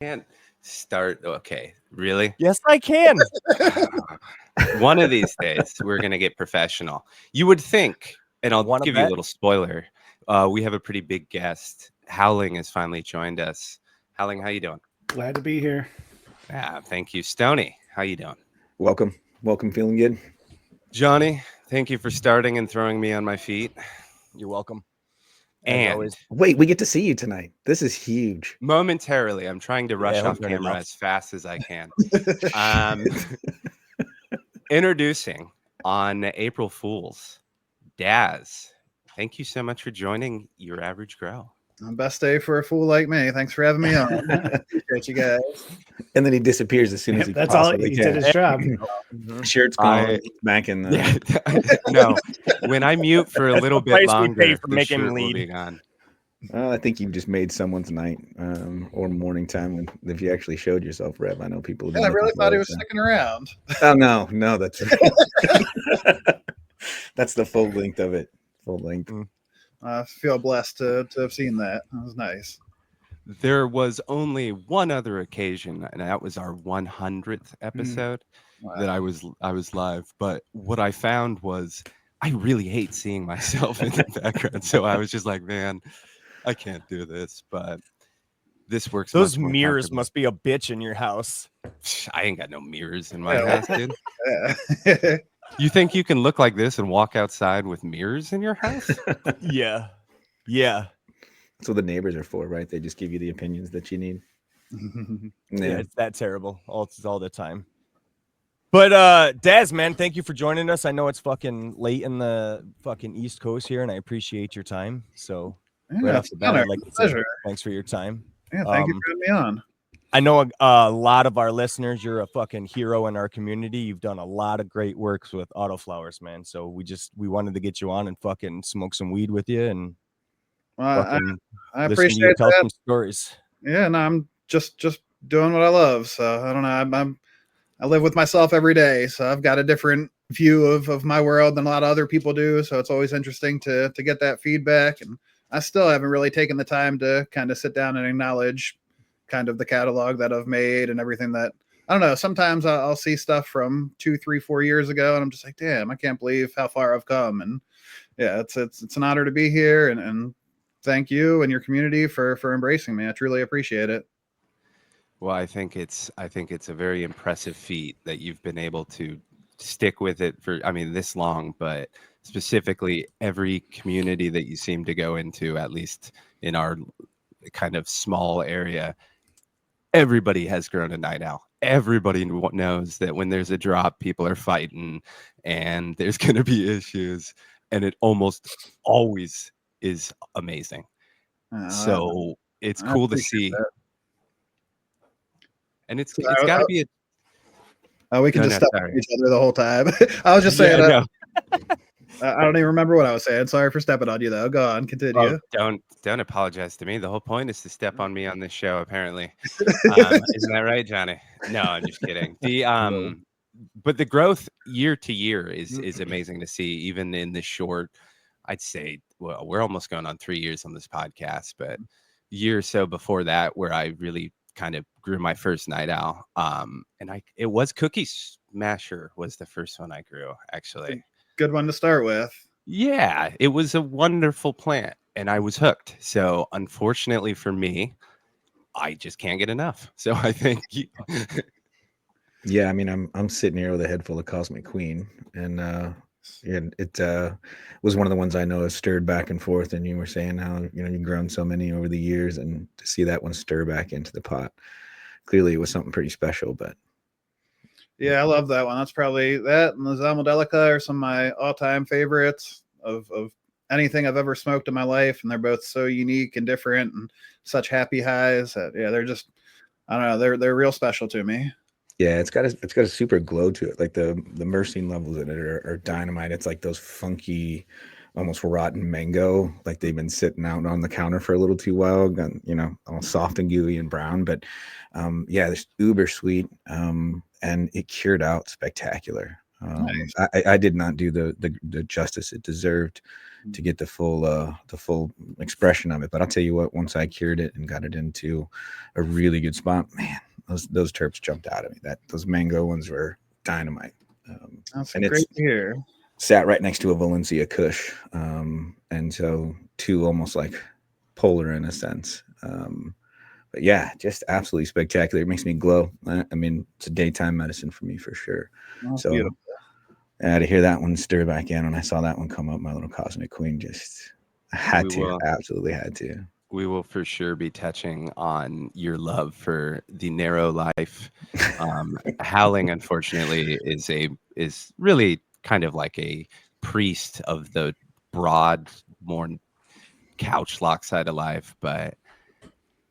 Can't start. Okay, really? Yes, I can. One of these days, we're going to get professional. You would think, and I'll Wanna give you a bet? little spoiler. We have a pretty big guest. Howling has finally joined us. Howling, how you doing? Glad to be here. Thank you. Stony, how you doing? Welcome. Feeling good? Johnny, thank you for starting and throwing me on my feet. You're welcome. As And always. Wait, we get to see you tonight. This is huge. momentarily, I'm trying to rush he'll off turn it camera off. as fast as I can. Introducing on April Fools, Daz. Thank you so much for joining Your Average Grow. Best day for a fool like me. Thanks for having me on. Appreciate you guys. And then he disappears as soon as he That's all. possibly He can. did his job. Shirt's gone. Back in the. Yeah, no, when I mute for a That's little the bit price we longer, pay for the making him shirt will lead. be gone. I think you just made someone's night or morning time if you actually showed yourself, Rev. I know people. Yeah, I really thought he was sticking around. Oh no, that's that's the full length of it. Full length. I feel blessed to have seen that. That was nice. There was only one other occasion, and that was our 100th episode that I was live. But what I found was I really hate seeing myself in the background. So I was just like, man, I can't do this. But this works. Those much more mirrors comfortably. must be a bitch in your house. I ain't got no mirrors in my Yeah. house, dude. Yeah. You think you can look like this and walk outside with mirrors in your house? Yeah. That's what the neighbors are for, right? They just give you the opinions that you need. Yeah, it's that terrible all the time. But Daz, man, thank you for joining us. I know it's fucking late in the fucking East Coast here, and I appreciate your time. So right off it's the an bat, honor. I'd like to say Pleasure. thanks for your time. Yeah, thank you for having me on. I know a lot of our listeners, you're a fucking hero in our community. You've done a lot of great works with Autoflowers, man. So we wanted to get you on and fucking smoke some weed with you and I listen to you appreciate tell that. some stories. Yeah, no, I'm just doing what I love. So I don't know. I live with myself every day, so I've got a different view of my world than a lot of other people do. So it's always interesting to get that feedback. And I still haven't really taken the time to kind of sit down and acknowledge kind of the catalog that I've made and everything that I don't know. Sometimes I'll see stuff from 2, 3, 4 years ago, and I'm just like, damn, I can't believe how far I've come. And yeah, it's an honor to be here, and thank you and your community for embracing me. I truly appreciate it. Well, I think it's a very impressive feat that you've been able to stick with it for, this long, but specifically every community that you seem to go into, at least in our kind of small area, everybody has grown a night owl. Everybody knows that when there's a drop, people are fighting and there's going to be issues, and it almost always is amazing. So it's cool to see. That. And it's got to be we can just stop each other the whole time. I was just saying I don't even remember what I was saying. Sorry for stepping on you, though. Go on, continue. Oh, don't apologize to me. The whole point is to step on me on this show, apparently. Isn't that right, Johnny? No, I'm just kidding. But the growth year to year is amazing to see, even in the short, I'd say, well, we're almost going on 3 years on this podcast, but a year or so before that, where I really kind of grew my first night owl. And it was Cookie Smasher was the first one I grew, actually. Good one to start with. Yeah, it was a wonderful plant, and I was hooked. So unfortunately for me, I just can't get enough. So I think yeah, I'm sitting here with a head full of Cosmic Queen, and it was one of the ones I know has stirred back and forth. And you were saying how you've grown so many over the years, and to see that one stir back into the pot, clearly it was something pretty special. But yeah, I love that one. That's probably that and the Zamaldelica are some of my all-time favorites of anything I've ever smoked in my life, and they're both so unique and different and such happy highs. They're just, I don't know, they're real special to me. Yeah, it's got a super glow to it. Like the myrcene levels in it are dynamite. It's like those funky, almost rotten mango, like they've been sitting out on the counter for a little too while, all soft and gooey and brown. But yeah, it's uber sweet, and it cured out spectacular. Nice. I did not do the justice it deserved to get the full expression of it. But I'll tell you what, once I cured it and got it into a really good spot, man, those terps jumped out at me. Those mango ones were dynamite. That's and great to hear. Sat right next to a Valencia Kush, and so two almost like polar in a sense. But yeah, just absolutely spectacular. It makes me glow. I mean, it's a daytime medicine for me for sure. That's so beautiful. To hear that one stir back in, when I saw that one come up, my little Cosmic Queen, just absolutely had to. We will for sure be touching on your love for the narrow life. Howling, unfortunately, is really kind of like a priest of the broad, more couch lock side of life. But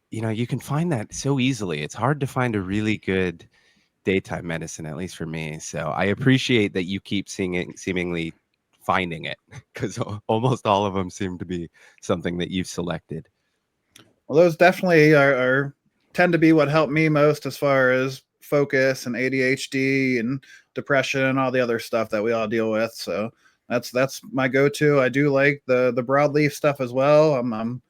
you can find that so easily. It's hard to find a really good daytime medicine, at least for me. So I appreciate that you keep seemingly finding it, because almost all of them seem to be something that you've selected. Well, those definitely tend to be what helped me most as far as focus and ADHD and depression and all the other stuff that we all deal with. So that's my go-to. I do like the broadleaf stuff as well. I'm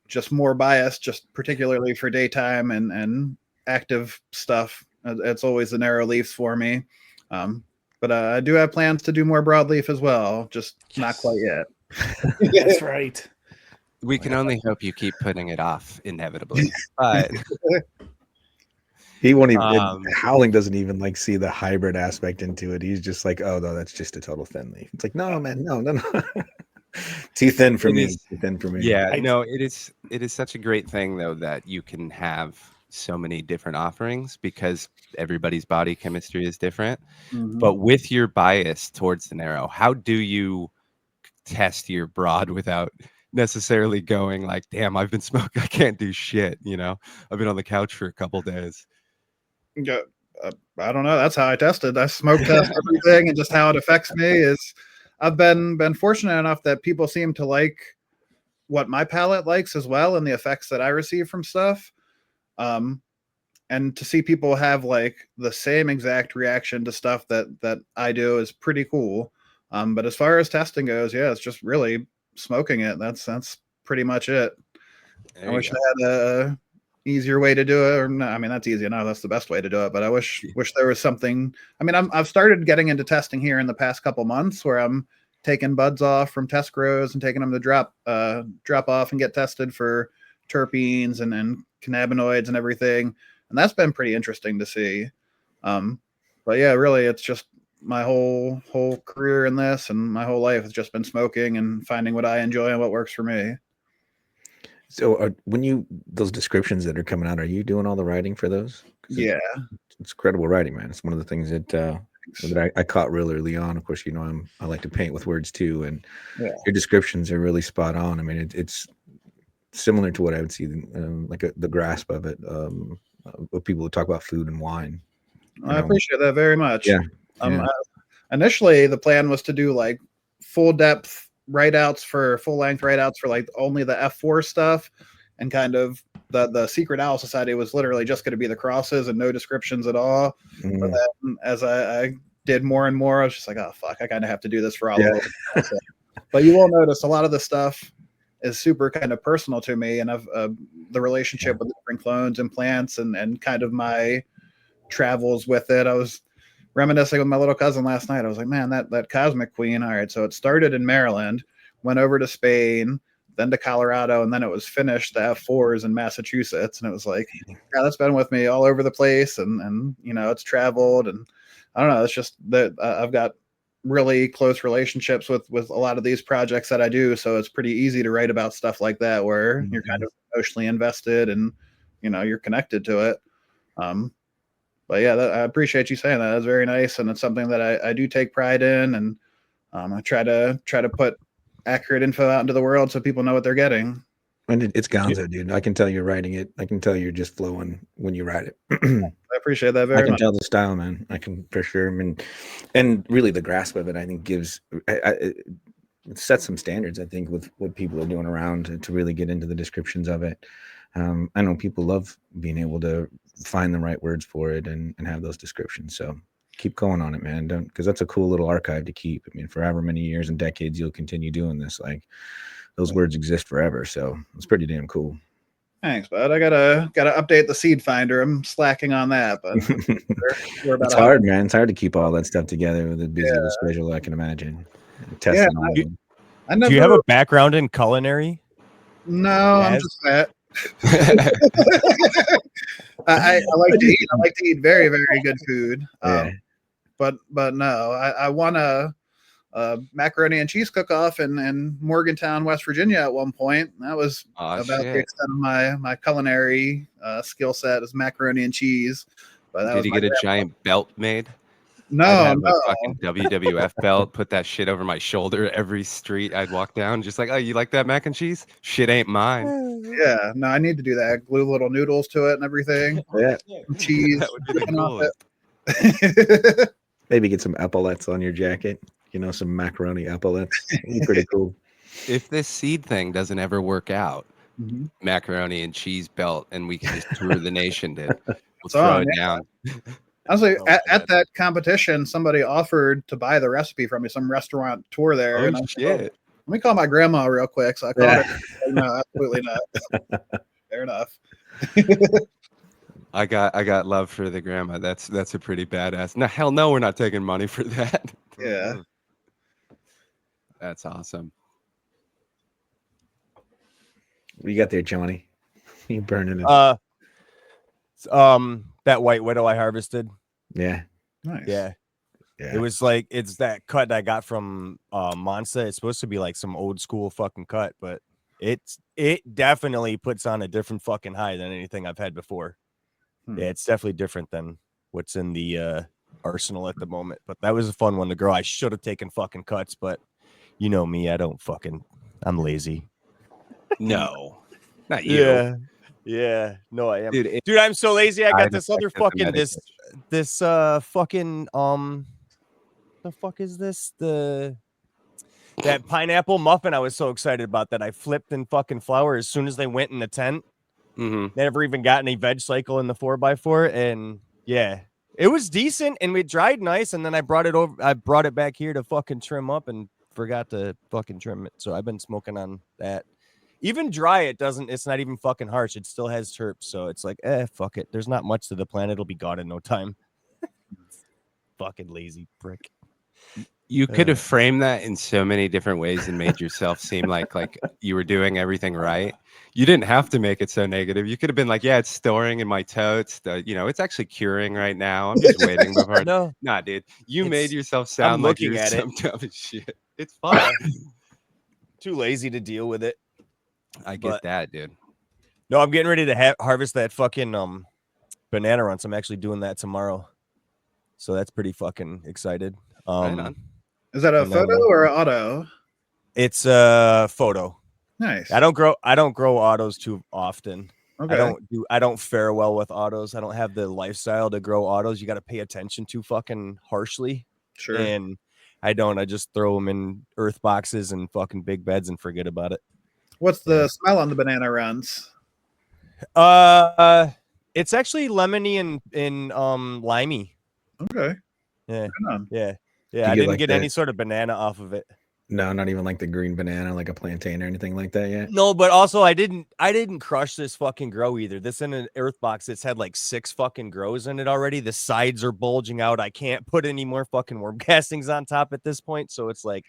just more biased, just particularly for daytime and active stuff. It's always the narrow leaves for me. But I do have plans to do more broadleaf as well, just not quite yet. That's right. We can only hope you keep putting it off inevitably. But he won't even. Howling doesn't even like see the hybrid aspect into it. He's just like, oh no, that's just a total thin leaf. It's like, no, man, no. Too thin for me. Too thin for me. Yeah, no, it is such a great thing though that you can have so many different offerings, because everybody's body chemistry is different. Mm-hmm. But with your bias towards the narrow, how do you test your broad without necessarily going like, damn, I've been smoking, I can't do shit, I've been on the couch for a couple days? Yeah, I don't know. That's how I tested. I smoke test everything, and just how it affects me is I've been fortunate enough that people seem to like what my palate likes as well, and the effects that I receive from stuff. And to see people have like the same exact reaction to stuff that I do is pretty cool. But as far as testing goes, yeah, it's just really smoking it. That's pretty much it. I wish I had a easier way to do it, or no, I mean, that's easy enough. That's the best way to do it. But I wish there was something. I mean, I've started getting into testing here in the past couple months, where I'm taking buds off from test grows and taking them to drop off and get tested for terpenes and cannabinoids and everything. And that's been pretty interesting to see. But yeah, really, it's just my whole career in this, and my whole life has just been smoking and finding what I enjoy and what works for me. So when those descriptions that are coming out, are you doing all the writing for those? Yeah, it's incredible writing, man. It's one of the things that I caught real early on. Of course, I like to paint with words too, and your descriptions are really spot on. I mean, it's similar to what I would see, the grasp of it, of people who talk about food and wine. I appreciate that very much. Yeah. Initially, the plan was to do like full depth write-outs for full length write-outs for like only the F4 stuff, and kind of the Secret Owl Society was literally just going to be the crosses and no descriptions at all. But then as I did more and more, I was just like, oh fuck, I kind of have to do this for all of them. But you will notice a lot of the stuff is super kind of personal to me, and I've the relationship with different clones and plants, and kind of my travels with it. I was reminiscing with my little cousin last night. I was like, man, that Cosmic Queen. All right, so it started in Maryland, went over to Spain, then to Colorado, and then it was finished the F4s in Massachusetts. And it was like, yeah, that's been with me all over the place, and it's traveled, and I don't know, it's just that I've got really close relationships with a lot of these projects that I do, so it's pretty easy to write about stuff like that where you're kind of emotionally invested and you're connected to it. But yeah, I appreciate you saying that. That's very nice, and it's something that I do take pride in, and I try to put accurate info out into the world so people know what they're getting. And it's gonzo, dude. I can tell you're writing it. I can tell you're just flowing when you write it. I appreciate that very much. I can tell the style, man. I can for sure. I mean, and really the grasp of it, I think, it sets some standards, I think, with what people are doing around to really get into the descriptions of it. I know people love being able to find the right words for it and have those descriptions. So keep going on it, man. Don't, because that's a cool little archive to keep. I mean, for however many years and decades you'll continue doing this, like those words exist forever. So it's pretty damn cool. Thanks, bud. I gotta update the seed finder. I'm slacking on that, but we're about It's hard, man. It's hard to keep all that stuff together with a busy schedule, I can imagine. Testing all of them. Do you have a background in culinary? No, I'm just fat. I like to eat. I like to eat very, very good food. But no, I won a macaroni and cheese cook-off in Morgantown, West Virginia at one point. That was about the extent of my culinary skill set is macaroni and cheese. But that did you get a giant belt made? No, I'd have a fucking WWF belt, put that shit over my shoulder every street I'd walk down, just like, oh, you like that mac and cheese? Shit ain't mine. Yeah, no, I need to do that. Glue little noodles to it and everything. Yeah, cheese. That would be the coolest. Maybe get some epaulets on your jacket. You know, some macaroni epaulets. That'd be pretty cool. If this seed thing doesn't ever work out, macaroni and cheese belt, and we can just tour the nation, dude. We'll throw it down. Honestly, at that competition, somebody offered to buy the recipe from me, some restaurant tour there. Oh, and shit. Let me call my grandma real quick. So I called her. No, absolutely not. Fair enough. I got love for the grandma. That's a pretty badass. No, hell no, we're not taking money for that. Yeah. That's awesome. What you got there, Johnny? You burning it? That White Widow I harvested. Yeah. Nice. Yeah. It was like, it's that cut I got from Monza. It's supposed to be like some old school fucking cut, but it definitely puts on a different fucking high than anything I've had before. Yeah, it's definitely different than what's in the arsenal at the moment. But that was a fun one to grow. I should have taken fucking cuts, but you know me, I'm lazy. No, not you. Yeah, no, I am. Dude, I'm so lazy. I got this other fucking this fucking the fuck is this? That pineapple muffin I was so excited about that I flipped in fucking flour as soon as they went in the tent. Never even got any veg cycle in the 4x4, and yeah, it was decent and we dried nice, and then I brought it back here to fucking trim up and forgot to fucking trim it. So I've been smoking on that. Even dry, it's not even fucking harsh. It still has terps, so it's like, fuck it. There's not much to the plant. It'll be gone in no time. Fucking lazy prick. You could have framed that in so many different ways and made yourself seem like you were doing everything right. You didn't have to make it so negative. You could have been like, yeah, it's storing in my totes. It's actually curing right now. I'm just waiting before. Nah, dude. You made yourself sound like you're some dumb shit. It's fine. Too lazy to deal with it. I get that, dude. No, I'm getting ready to harvest that fucking banana runs. I'm actually doing that tomorrow. So that's pretty fucking excited. Right on. Is that a photo or an auto? It's a photo. Nice. I don't grow autos too often. Okay. I don't fare well with autos. I don't have the lifestyle to grow autos. You got to pay attention to fucking harshly. Sure. And I just throw them in earth boxes and fucking big beds and forget about it. What's the smell on the banana runs? It's actually lemony and limey. Okay. Yeah. I didn't get any sort of banana off of it. No, not even like the green banana, like a plantain or anything like that yet. No, but also I didn't crush this fucking grow either. This in an earth box, it's had like 6 fucking grows in it already. The sides are bulging out. I can't put any more fucking worm castings on top at this point. So it's like,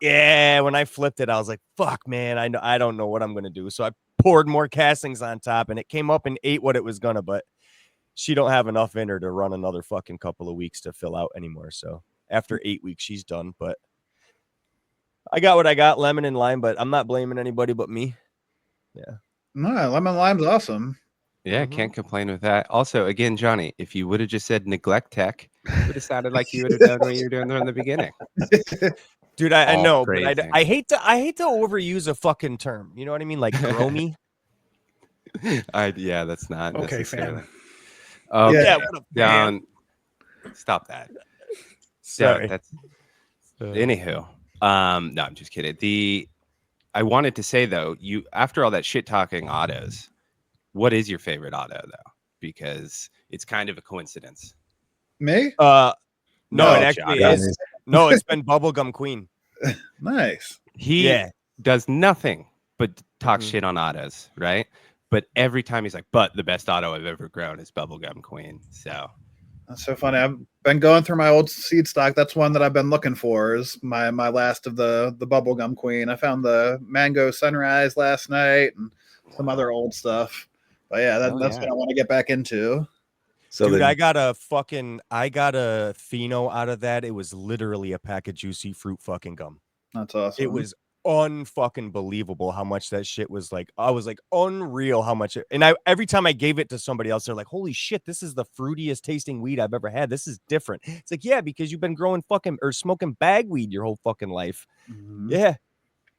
yeah, when I flipped it, I was like, fuck, man, I don't know what I'm gonna do. So I poured more castings on top and it came up and ate what it was gonna, but she don't have enough in her to run another fucking couple of weeks to fill out anymore. So after 8 weeks, she's done. But I got what I got, lemon and lime, but I'm not blaming anybody but me. Yeah. No, lemon lime's awesome. Yeah, can't complain with that. Also, again, Johnny, if you would have just said neglect tech, it would have sounded like you would have done what you were doing from the beginning. Dude, I know, but I hate to overuse a fucking term. You know what I mean? Like grow me. Yeah, that's not okay, necessarily. Okay. Down. Stop that. Sorry. That's anywho. No, I'm just kidding. I wanted to say though, you after all that shit talking autos, what is your favorite auto though? Because it's kind of a coincidence. Me? No, it No, actually Johnny. is. No, it's been Bubblegum Queen. Nice. He does nothing but talk Mhm. shit on autos, right? But every time he's like, but the best auto I've ever grown is Bubblegum Queen. So That's so funny. I've been going through my old seed stock. That's one that I've been looking for. Is my last of the Bubblegum Queen. I found the Mango Sunrise last night and some other old stuff. But yeah, that's what I want to get back into. So Dude, the, I got a pheno out of that. It was literally a pack of juicy fruit fucking gum. That's awesome. It was unfucking believable how much that shit was like. I was like unreal how much and every time I gave it to somebody else, they're like, holy shit, this is the fruitiest tasting weed I've ever had. This is different. It's like, yeah, because you've been growing fucking or smoking bag weed your whole fucking life. Mhm. Yeah.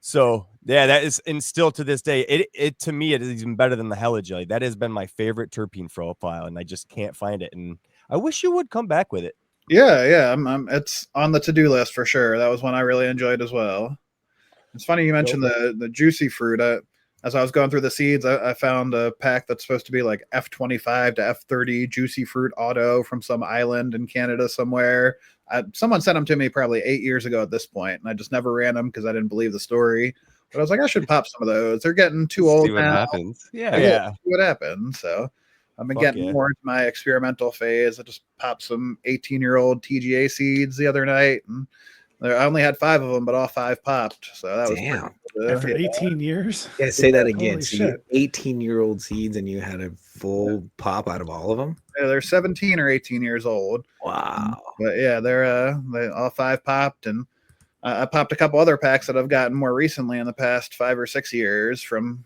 So yeah, that is, and still to this day, it to me it is even better than the Hella Jelly. That has been my favorite terpene profile, and I just can't find it. And I wish you would come back with it. Yeah. It's on the to-do list for sure. That was one I really enjoyed as well. It's funny you mentioned the juicy fruit. As I was going through the seeds, I found a pack that's supposed to be like F25 to F30 juicy fruit auto from some island in Canada somewhere. Someone sent them to me probably 8 years ago at this point, and I just never ran them because I didn't believe the story. But I was like, I should pop some of those. They're getting too old see what now. happens. Yeah. Yeah. See what happens. So I've been Fuck getting yeah. more into my experimental phase. I just popped some 18-year-old TGA seeds the other night, and I only had 5 of them, but all 5 popped. So that was damn. After 18 years? Yeah, say that again. Holy So you shit. 18-year-old seeds and you had a full pop out of all of them? Yeah, they're 17 or 18 years old. Wow. But yeah, they all 5 popped, and I popped a couple other packs that I've gotten more recently in the past 5 or 6 years from.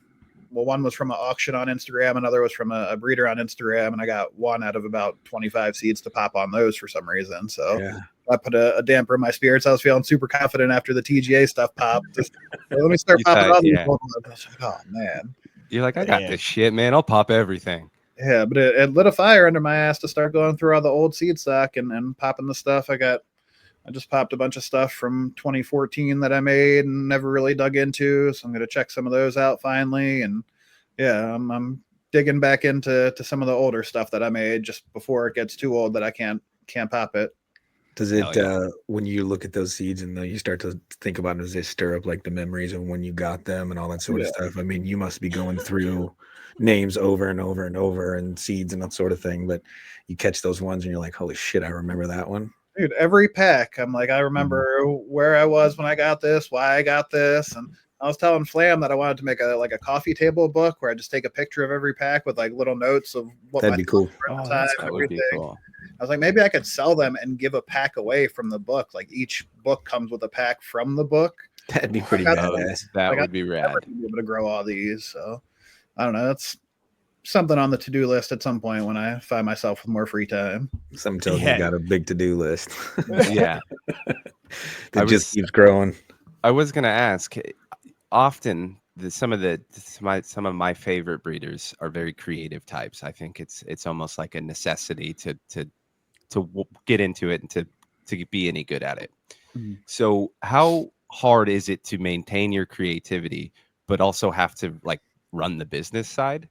Well, one was from an auction on Instagram, another was from a breeder on Instagram, and I got one out of about 25 seeds to pop on those for some reason. So Yeah. I put a damper in my spirits. I was feeling super confident after the TGA stuff popped. Just, let me start You popping thought, all these. yeah. old ones. I was like, oh man. You're like, I got Man. this shit, man. I'll pop everything. Yeah, but it lit a fire under my ass to start going through all the old seed stock and popping the stuff. I just popped a bunch of stuff from 2014 that I made and never really dug into. So I'm going to check some of those out finally. And yeah, I'm digging back into some of the older stuff that I made just before it gets too old that I can't pop it. Does Hell it yeah. when you look at those seeds and you start to think about them, does it stir up like the memories of when you got them and all that sort of stuff? I mean, you must be going through names over and over and over and seeds and that sort of thing, but you catch those ones and you're like, holy shit, I remember that one. Dude, every pack, I'm like, I remember where I was when I got this, why I got this, and I was telling Flam that I wanted to make a coffee table book where I just take a picture of every pack with like little notes of what That'd my be cool. thoughts were at the Oh, time, that's That would be everything. cool. I was like, maybe I could sell them and give a pack away from the book. Like each book comes with a pack from the book. That'd be pretty Oh, badass. That Like, would be rad. Never be able to grow all these, so I don't know. That's something on the to-do list at some point when I find myself with more free time. Some tells Yeah. you got a big to-do list. Yeah. That just keeps growing. I was gonna ask. Often, some of my favorite breeders are very creative types. I think it's almost like a necessity to get into it and to be any good at it. Mhm. So, how hard is it to maintain your creativity, but also have to like run the business side?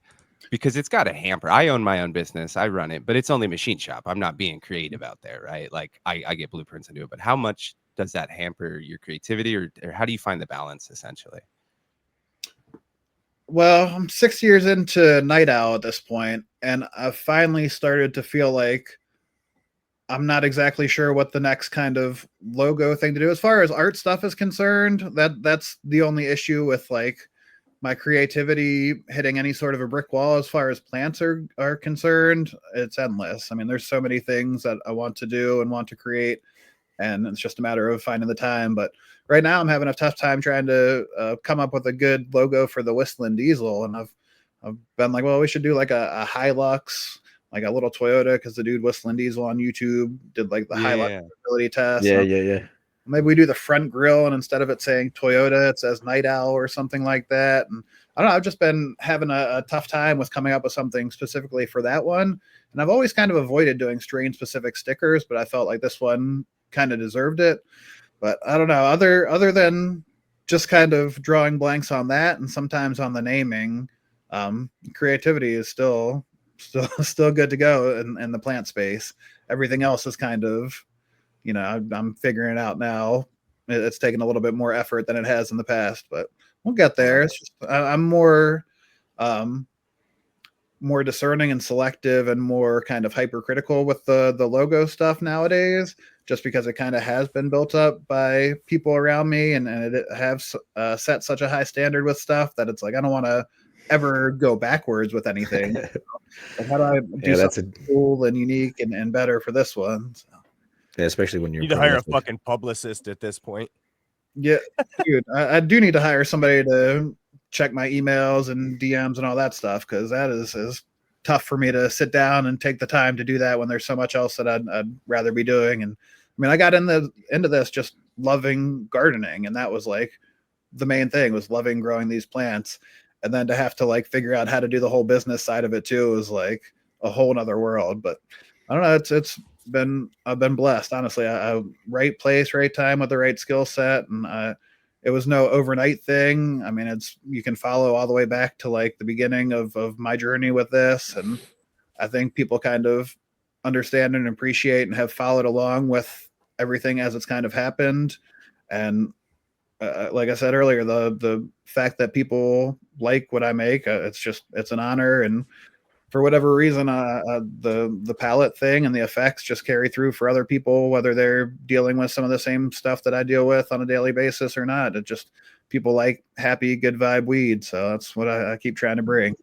Because it's got a hamper. I own my own business. I run it, but it's only machine shop. I'm not being creative out there, right? Like I get blueprints and do it, but how much does that hamper your creativity, or how do you find the balance essentially? Well, I'm 6 years into Night Owl at this point, and I've finally started to feel like I'm not exactly sure what the next kind of logo thing to do. As far as art stuff is concerned, that's the only issue with like my creativity hitting any sort of a brick wall. As far as plants are concerned, it's endless. I mean, there's so many things that I want to do and want to create, and it's just a matter of finding the time. But right now I'm having a tough time trying to come up with a good logo for the Whistling Diesel, and I've been like, well, we should do like a Hilux, like a little Toyota, because the dude Whistling Diesel on YouTube did like the Hilux ability test. Yeah. Maybe we do the front grill, and instead of it saying Toyota, it says Night Owl or something like that. And I don't know, I've just been having a tough time with coming up with something specifically for that one. And I've always kind of avoided doing strain specific stickers, but I felt like this one kind of deserved it. But I don't know, other than just kind of drawing blanks on that and sometimes on the naming, creativity is still good to go in the plant space. Everything else is kind of I'm figuring it out now. It's taken a little bit more effort than it has in the past, but we'll get there. It's just, I'm more discerning and selective and more kind of hypercritical with the logo stuff nowadays, just because it kind of has been built up by people around me, and it have set such a high standard with stuff that it's like I don't want to ever go backwards with anything. Like, how do I do something cool and unique and better for this one? So. Yeah, especially when you're you need to hire a fucking publicist at this point. Yeah, dude, I do need to hire somebody to check my emails and DMs and all that stuff, because that is tough for me to sit down and take the time to do that when there's so much else that I'd rather be doing. And I mean, I got into this just loving gardening, and that was like the main thing, was loving growing these plants. And then to have to like figure out how to do the whole business side of it too was like a whole nother world. But I don't know, I've been blessed, honestly. I right place, right time with the right skill set, and it was no overnight thing. I mean, you can follow all the way back to like the beginning of my journey with this, and I think people kind of understand and appreciate and have followed along with everything as it's kind of happened. And like I said earlier, the fact that people like what I make, it's an honor. And for whatever reason, the palette thing and the effects just carry through for other people, whether they're dealing with some of the same stuff that I deal with on a daily basis or not. It just, people like happy, good vibe weed. So that's what I keep trying to bring.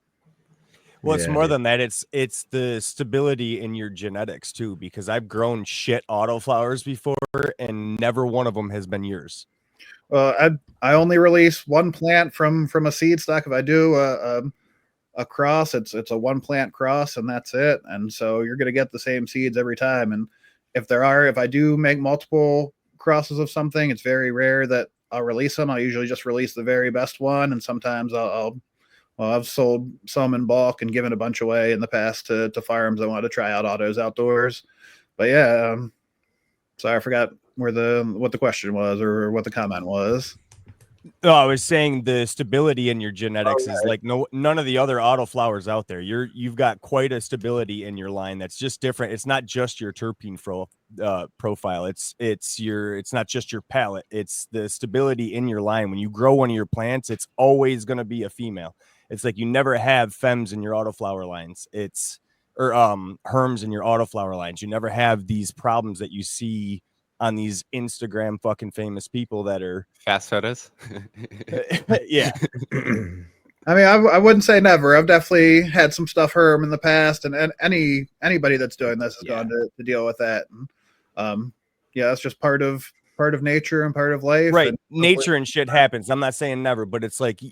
Well, it's more than that. It's the stability in your genetics too, because I've grown shit autoflowers before, and never one of them has been yours. I only release one plant from a seed stock. If I do a cross, it's a one plant cross, and that's it. And so you're going to get the same seeds every time. And if I do make multiple crosses of something, it's very rare that I'll release them. I'll usually just release the very best one. And sometimes I've sold some in bulk and given a bunch away in the past to farms that want to try out autos outdoors. But yeah, sorry, I forgot what the question was or what the comment was. No, I was saying the stability in your genetics is like none of the other autoflowers out there. You've got quite a stability in your line that's just different. It's not just your terpene profile. It's not just your palate. It's the stability in your line. When you grow one of your plants, it's always going to be a female. It's like you never have femmes in your autoflower lines. Or herms in your autoflower lines. You never have these problems that you see on these Instagram fucking famous people that are fast photos. Yeah. I mean, I wouldn't say never. I've definitely had some stuff herm in the past, and anybody that's doing this is going to deal with that. And, it's just part of nature and part of life. Right. And nature and shit happens. I'm not saying never, but it's like,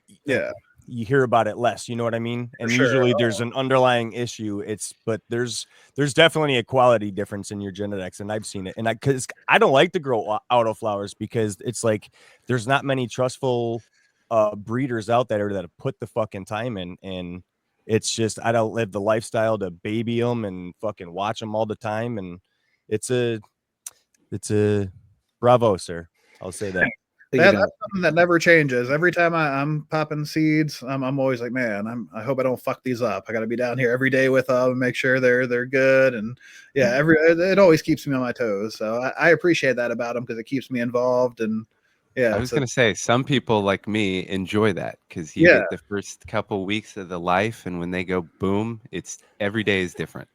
you hear about it less, you know what I mean? And usually there's an underlying issue. But there's definitely a quality difference in your genetics, and I've seen it. And because I don't like to grow autoflowers, because it's like there's not many trustful breeders out there that have put the fucking time in, and it's just I don't live the lifestyle to baby them and fucking watch them all the time. And it's a bravo, sir. I'll say that. That's something that never changes. Every time I'm popping seeds, I'm always like, man, I hope I don't fuck these up. I got to be down here every day with them and make sure they're good. And it always keeps me on my toes. So I appreciate that about them, because it keeps me involved. And I was going to say, some people like me enjoy that, because you get the first couple weeks of the life, and when they go boom, it's every day is different.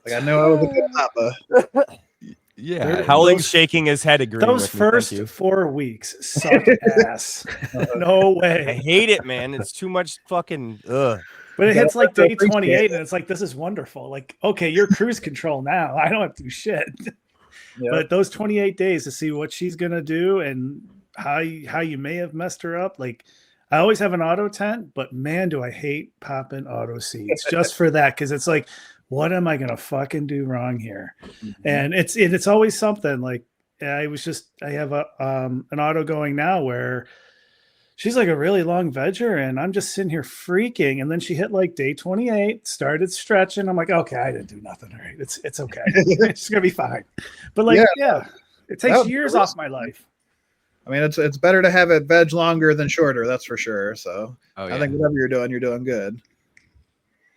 Like, I know I was a good papa. Yeah, Howling's shaking his head agreeing. Those with first me. 4 weeks suck ass. No way. I hate it, man. It's too much fucking But it hits like day 28, and it's like, this is wonderful. Like, okay, you're cruise control now. I don't have to do shit. Yep. But those 28 days to see what she's gonna do and how you may have messed her up. Like, I always have an auto tent, but man, do I hate popping auto seeds just for that, because it's like, what am I gonna fucking do wrong here? Mm-hmm. And it's always something. Like, I have an auto going now where she's like a really long vegger, and I'm just sitting here freaking. And then she hit like day 28, started stretching. I'm like, okay, I didn't do nothing. All right, it's okay. It's gonna be fine. But like, it takes years off my life. I mean, it's better to have it veg longer than shorter. That's for sure. So I think whatever you're doing good.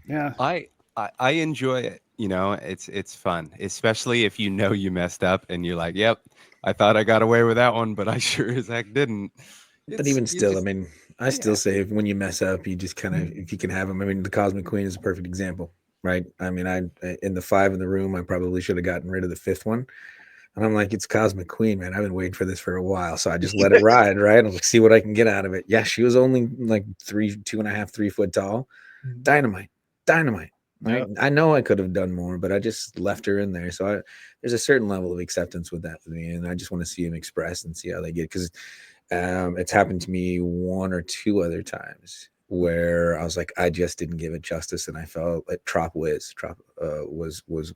Yeah. I enjoy it. You know, it's fun, especially if you know you messed up and you're like, "Yep, I thought I got away with that one, but I sure as heck didn't." But even You still, I just, mean, I still say when you mess up, you just kind of, if you can have them. I mean, the Cosmic Queen is a perfect example, right? I mean, in the 5 in the room, I probably should have gotten rid of the 5th one. And I'm like, it's Cosmic Queen, man. I've been waiting for this for a while. So I just let it ride, right? I was like, see what I can get out of it. Yeah, she was only like 2.5, 3 foot tall. Dynamite. Right? Yep. I know I could have done more, but I just left her in there. So there's a certain level of acceptance with that with me. And I just want to see him express and see how they get. Because it's happened to me 1 or 2 other times where I was like, I just didn't give it justice, and I felt like Trop was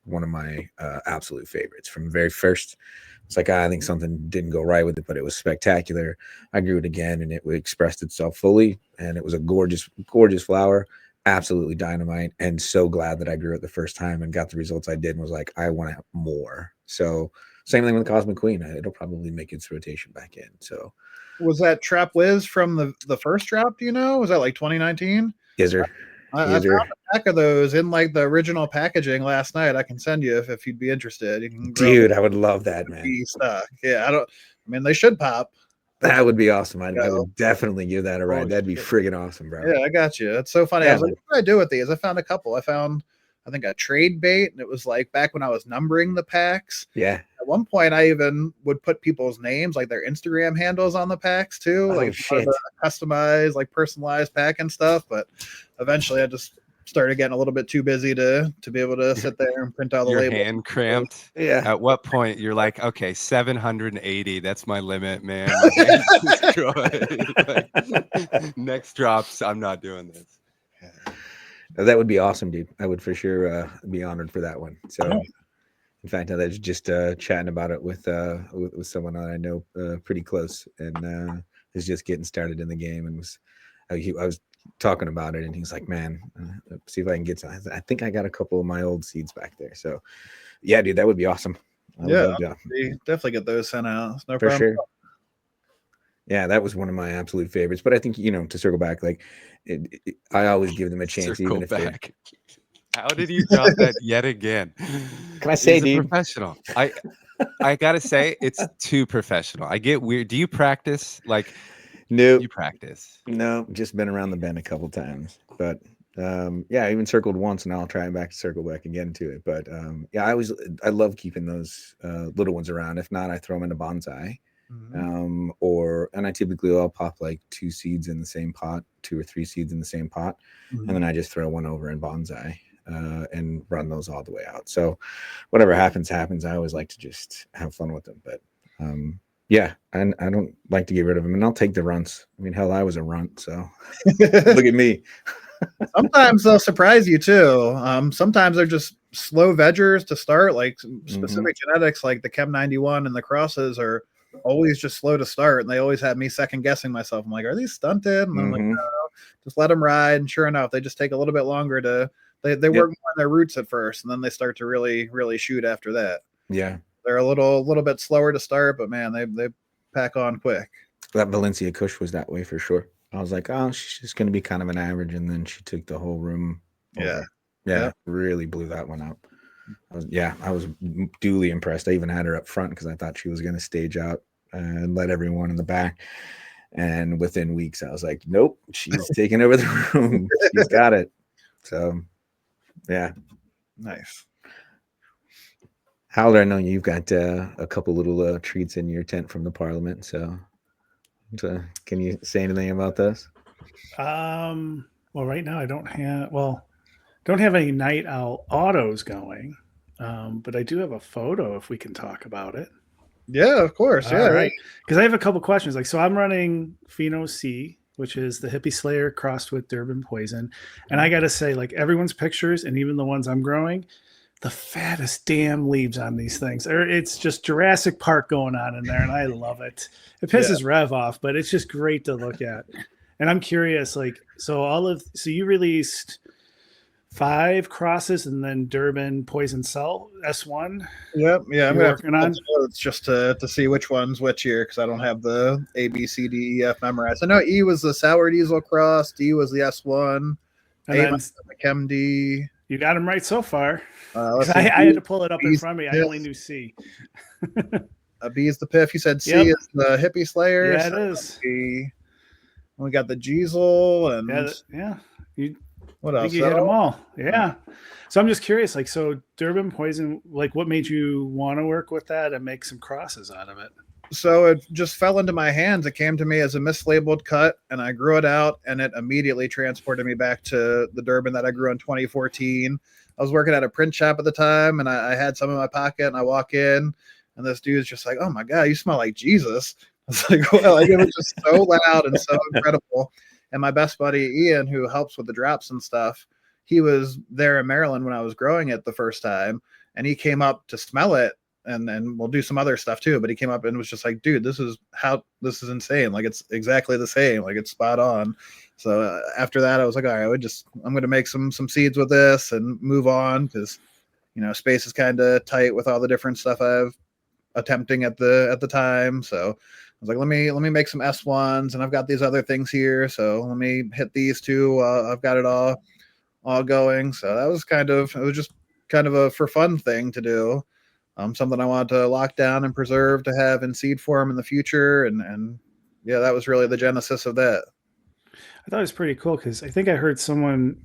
one of my absolute favorites from the very first. It's like I think something didn't go right with it, but it was spectacular. I grew it again, and it expressed itself fully, and it was a gorgeous flower, absolutely dynamite, and so glad that I grew it the first time and got the results I did, and was like, I want more. So same thing with Cosmic Queen. It'll probably make its rotation back in. So. Was that Trap Whiz from the first drop? Do you know? Was that like 2019? Yes, sir. I found a pack of those in like the original packaging last night. I can send you if you'd be interested. You can Dude, I would love that, man. Stuck. Yeah, I mean, they should pop. That would be awesome. I would definitely give that a ride. Holy That'd be shit. friggin' awesome, bro. Yeah, I got you. It's so funny. Yeah, I was like, what do I do with these? I found a couple. I found, I think, a trade bait, and it was like back when I was numbering the packs. Yeah. At one point, I even would put people's names, like their Instagram handles, on the packs too, like customized, like personalized pack and stuff. But eventually, I just started getting a little bit too busy to be able to sit there and print out the label. Your hand cramped. Yeah. At what point you're like, okay, 780. That's my limit, man. My hand's destroyed. Like, next drops, I'm not doing this. That would be awesome, dude. I would for sure be honored for that one. So. In fact, I was just chatting about it with someone that I know pretty close, and is just getting started in the game, and I was talking about it, and he's like, "Man, see if I can get some." I think I got a couple of my old seeds back there. So, yeah, dude, that would be awesime. Definitely get those sent out. No for problem. sure. Yeah, that was one of my absolute favorites. But I think to circle back, like I always give them a chance, even if they. How did you drop that yet again? Can I say, dude? Professional. I gotta say, it's too professional. I get weird. Do you practice? Like, no, you practice? No, just been around the bend a couple times. But yeah, I even circled once, and I'll try back to circle back again to it. But yeah, I love keeping those little ones around. If not, I throw them in a bonsai. And I typically will pop like 2 seeds in the same pot, 2 or 3 seeds in the same pot, and then I just throw one over in bonsai. And run those all the way out. So whatever happens. I always like to just have fun with them. But yeah, and I don't like to get rid of them. And I'll take the runts. I mean, hell, I was a runt. So look at me. Sometimes they'll surprise you too. Sometimes they're just slow veggers to start, like specific genetics, like the Chem 91 and the crosses are always just slow to start. And they always have me second guessing myself. I'm like, are these stunted? And I'm like, no, just let them ride. And sure enough, they just take a little bit longer to. They work more on their roots at first, and then they start to really, really shoot after that. Yeah, they're a little bit slower to start, but man, they pack on quick. That Valencia Kush was that way for sure. I was like, oh, she's just going to be kind of an average, and then she took the whole room. Yeah, really blew that one up. I was duly impressed. I even had her up front because I thought she was going to stage out and let everyone in the back. And within weeks, I was like, nope, she's taking over the room. She's got it. So. Yeah, nice. Howler, I know you've got a couple little treats in your tent from the Parliament. So can you say anything about this? Well, right now I don't have any night owl autos going, but I do have a photo if we can talk about it. Yeah, of course. All right, because I have a couple questions. Like, so I'm running Pheno C, which is the Hippie Slayer crossed with Durban Poison. And I got to say, like, everyone's pictures and even the ones I'm growing, the fattest damn leaves on these things. It's just Jurassic Park going on in there, and I love it. It pisses Rev off, but it's just great to look at. And I'm curious, like, so you released 5 crosses and then Durban Poison Cell S1. Yep. Yeah. I'm working on it's just to see which one's which year because I don't have the A, B, C, D, E, F memorized. I know E was the Sour Diesel Cross, D was the S1, and A was the Chem D. You got him right so far. Let's I see. had to pull it up in Bees front of me. I Piff. only knew C. B is the Piff. You said C Yep. is the Hippie Slayer. Yeah, it So is. we got the Jeezel and You what I else? think you hit them all. Yeah. So I'm just curious, like, so Durban Poison, like, what made you want to work with that and make some crosses out of it? So it just fell into my hands. It came to me as a mislabeled cut, and I grew it out, and it immediately transported me back to the Durban that I grew in 2014. I was working at a print shop at the time, and I had some in my pocket, and I walk in, and this dude's just like, "Oh my God, you smell like Jesus." I was like, well, like, it was just so loud and so incredible. And my best buddy, Ian, who helps with the drops and stuff, he was there in Maryland when I was growing it the first time, and he came up to smell it. And we'll do some other stuff too. But he came up and was just like, dude, this is insane. Like, it's exactly the same. Like, it's spot on. So after that, I was like, all right, I'm going to make some seeds with this and move on. Cause space is kind of tight with all the different stuff I've attempting at the time. So I was like, let me make some S1s, and I've got these other things here. So let me hit these two. I've got it all going. So it was just kind of a for fun thing to do. Something I wanted to lock down and preserve to have in seed form in the future. And yeah, that was really the genesis of that. I thought it was pretty cool because I think I heard someone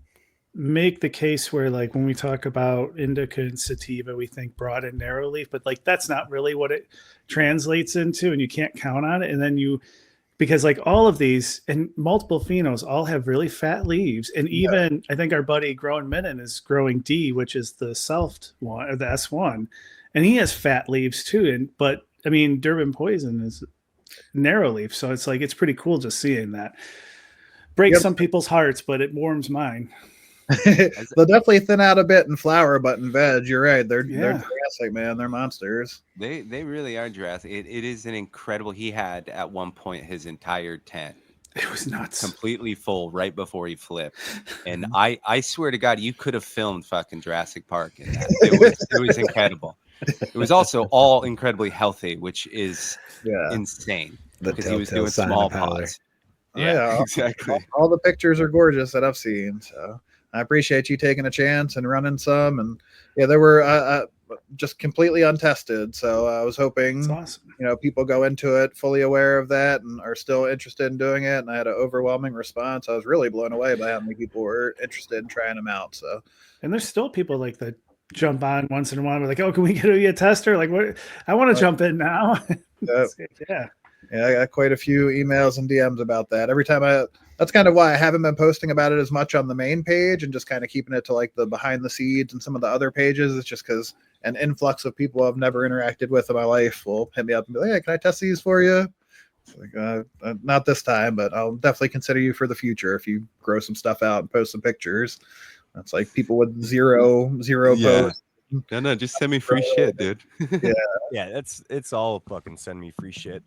make the case where, like, when we talk about indica and sativa, we think broad and narrow leaf, but like that's not really what it translates into, and you can't count on it. And then because like all of these and multiple phenos all have really fat leaves, and even I think our buddy Growing Mitten is growing D, which is the selfed one or the S1, and he has fat leaves too. But I mean, Durban Poison is narrow leaf, so it's like it's pretty cool just seeing that. Breaks some people's hearts, but it warms mine. They'll definitely thin out a bit in flower, but in veg, you're right. They're Jurassic, man. They're monsters. They really are Jurassic. It is an incredible. He had at one point his entire tent. It was nuts, completely full right before he flipped. And I swear to God, you could have filmed fucking Jurassic Park in that. It was incredible. It was also all incredibly healthy, which is insane because he was doing small pods. Yeah, exactly. All the pictures are gorgeous that I've seen. So I appreciate you taking a chance and running some. And yeah, they were just completely untested. So I was hoping, awesome. People go into it fully aware of that and are still interested in doing it. And I had an overwhelming response. I was really blown away by how many people were interested in trying them out. So, and there's still people like that jump on once in a while. We're like, oh, can we get a tester? Like, what? I want to jump in now. Yeah, I got quite a few emails and DMs about that. Every time that's kind of why I haven't been posting about it as much on the main page and just kind of keeping it to like the behind the seeds and some of the other pages. It's just because an influx of people I've never interacted with in my life will hit me up and be like, hey, can I test these for you? It's like, not this time, but I'll definitely consider you for the future if you grow some stuff out and post some pictures. That's like people with zero posts. No, just send me free shit, dude. Yeah, it's all fucking send me free shit.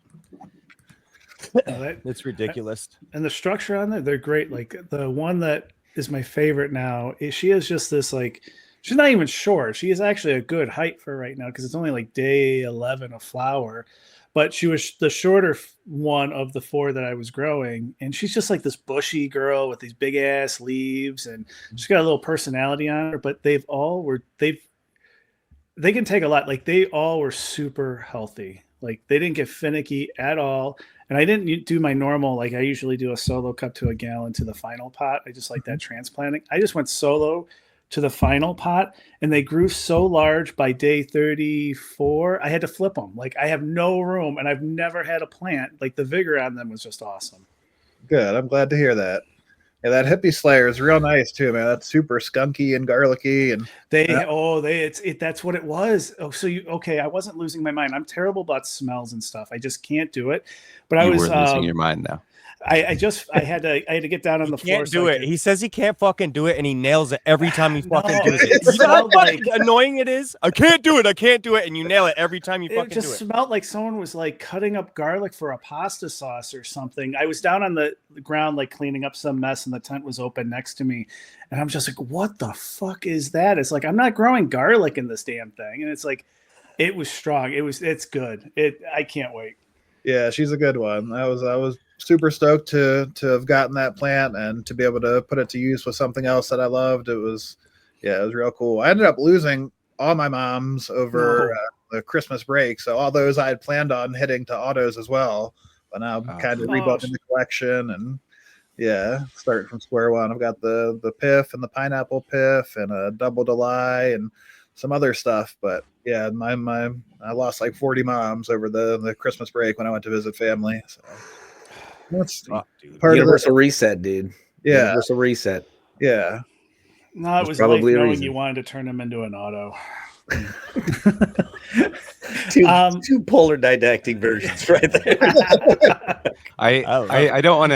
It's ridiculous. And the structure on there, they're great. Like the one that is my favorite now, she is just this, like, she's not even short. She is actually a good height for right now because it's only like day 11 of flower. But she was the shorter one of the four that I was growing. And she's just like this bushy girl with these big ass leaves. And she's got a little personality on her. But they can take a lot. Like they all were super healthy. Like they didn't get finicky at all. And I didn't do my normal, like I usually do a solo cup to a gallon to the final pot. I just like that transplanting. I just went solo to the final pot, and they grew so large by day 34, I had to flip them. Like I have no room, and I've never had a plant. Like the vigor on them was just awesome. Good. I'm glad to hear that. Yeah, that Hippie Slayer is real nice too, man. That's super skunky and garlicky, and that's what it was. Oh, so I wasn't losing my mind. I'm terrible about smells and stuff. I just can't do it. But I was losing your mind now. I had to get down on the floor. Can't do it. He says he can't fucking do it, and he nails it every time he fucking does it. You know how fucking annoying it is? I can't do it, and you nail it every time you fucking do it. It just smelled like someone was like cutting up garlic for a pasta sauce or something. I was down on the ground like cleaning up some mess, and the tent was open next to me, and I'm just like, what the fuck is that? It's like, I'm not growing garlic in this damn thing. And it's like, it was strong. It's good. I can't wait. Yeah, she's a good one. I was super stoked to have gotten that plant and to be able to put it to use with something else that I loved. It was Yeah, it was real cool. I ended up losing all my moms over the Christmas break, so all those I had planned on hitting to autos as well. But now I'm kind of rebuilding the collection and starting from square one. I've got the Piff and the Pineapple Piff and a Double Delight and some other stuff. But yeah, I lost like 40 moms over the Christmas break when I went to visit family. So that's part universal reset, dude. Yeah, universal reset. Yeah. No, it was probably life knowing you wanted to turn him into an auto. two polar didactic versions right there. I don't want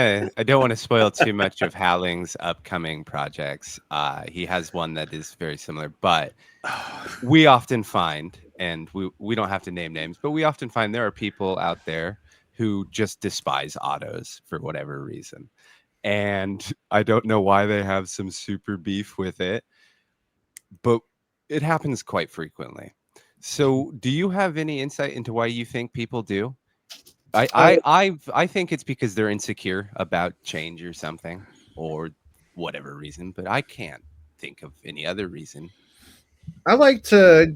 to spoil too much of Howling's upcoming projects. He has one that is very similar, but we often find, and we don't have to name names, but we often find there are people out there who just despise autos for whatever reason. And I don't know why they have some super beef with it, but it happens quite frequently. So do you have any insight into why you think people do? I think it's because they're insecure about change or something, or whatever reason, but I can't think of any other reason. I like to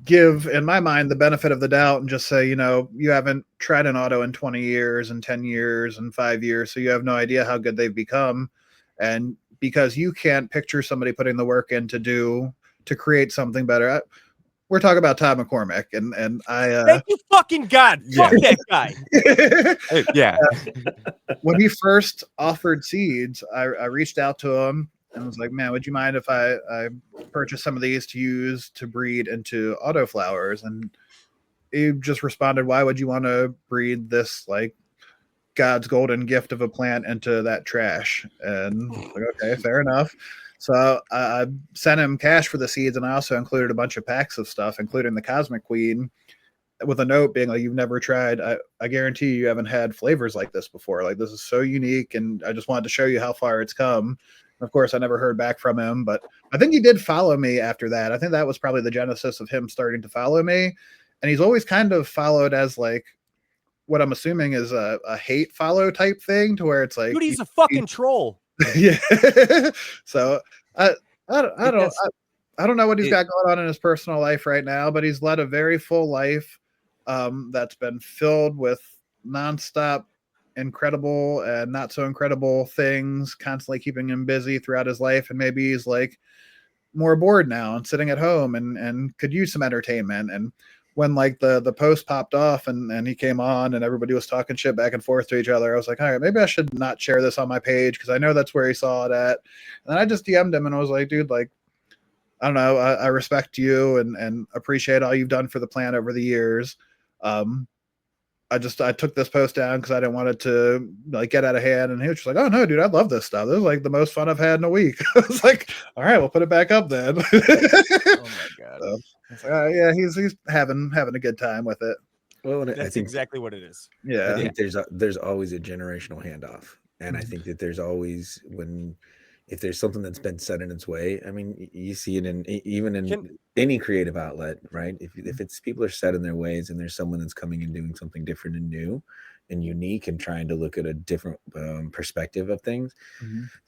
give, in my mind, the benefit of the doubt and just say, you haven't tried an auto in 20 years and 10 years and 5 years, so you have no idea how good they've become. And because you can't picture somebody putting the work in to create something better. We're talking about Todd McCormick, and I thank you fucking God. Fuck that guy. Yeah. When he first offered seeds, I reached out to him and was like, man, would you mind if I purchase some of these to use to breed into autoflowers? And he just responded, why would you want to breed this like God's golden gift of a plant into that trash? And like, okay, fair enough. So I sent him cash for the seeds, and I also included a bunch of packs of stuff, including the Cosmic Queen, with a note being like, you've never tried, I guarantee you haven't had flavors like this before. Like, this is so unique, and I just wanted to show you how far it's come. Of course, I never heard back from him, but I think he did follow me after that. I think that was probably the genesis of him starting to follow me. And he's always kind of followed as like what I'm assuming is a hate follow type thing, to where it's like, dude, he's a fucking troll. Yeah. So I don't know what he's got going on in his personal life right now, but he's led a very full life that's been filled with nonstop incredible and not so incredible things, constantly keeping him busy throughout his life. And maybe he's like more bored now and sitting at home and could use some entertainment. And when like the post popped off and he came on and everybody was talking shit back and forth to each other, I was like, all right, maybe I should not share this on my page, because I know that's where he saw it at. And then I just DM'd him and I was like, dude, like, I don't know, I respect you and appreciate all you've done for the plant over the years. I took this post down because I didn't want it to like get out of hand. And he was just like, oh no, dude, I love this stuff. This is like the most fun I've had in a week. I was like, all right, we'll put it back up then. Oh my God. So, it's like, yeah, he's having a good time with it. Well, that's I think exactly what it is. Yeah, I think there's always a generational handoff, and I think that there's always, if there's something that's been set in its way. I mean, you see it in any creative outlet, right? If it's people are set in their ways, and there's someone that's coming and doing something different and new and unique and trying to look at a different perspective of things,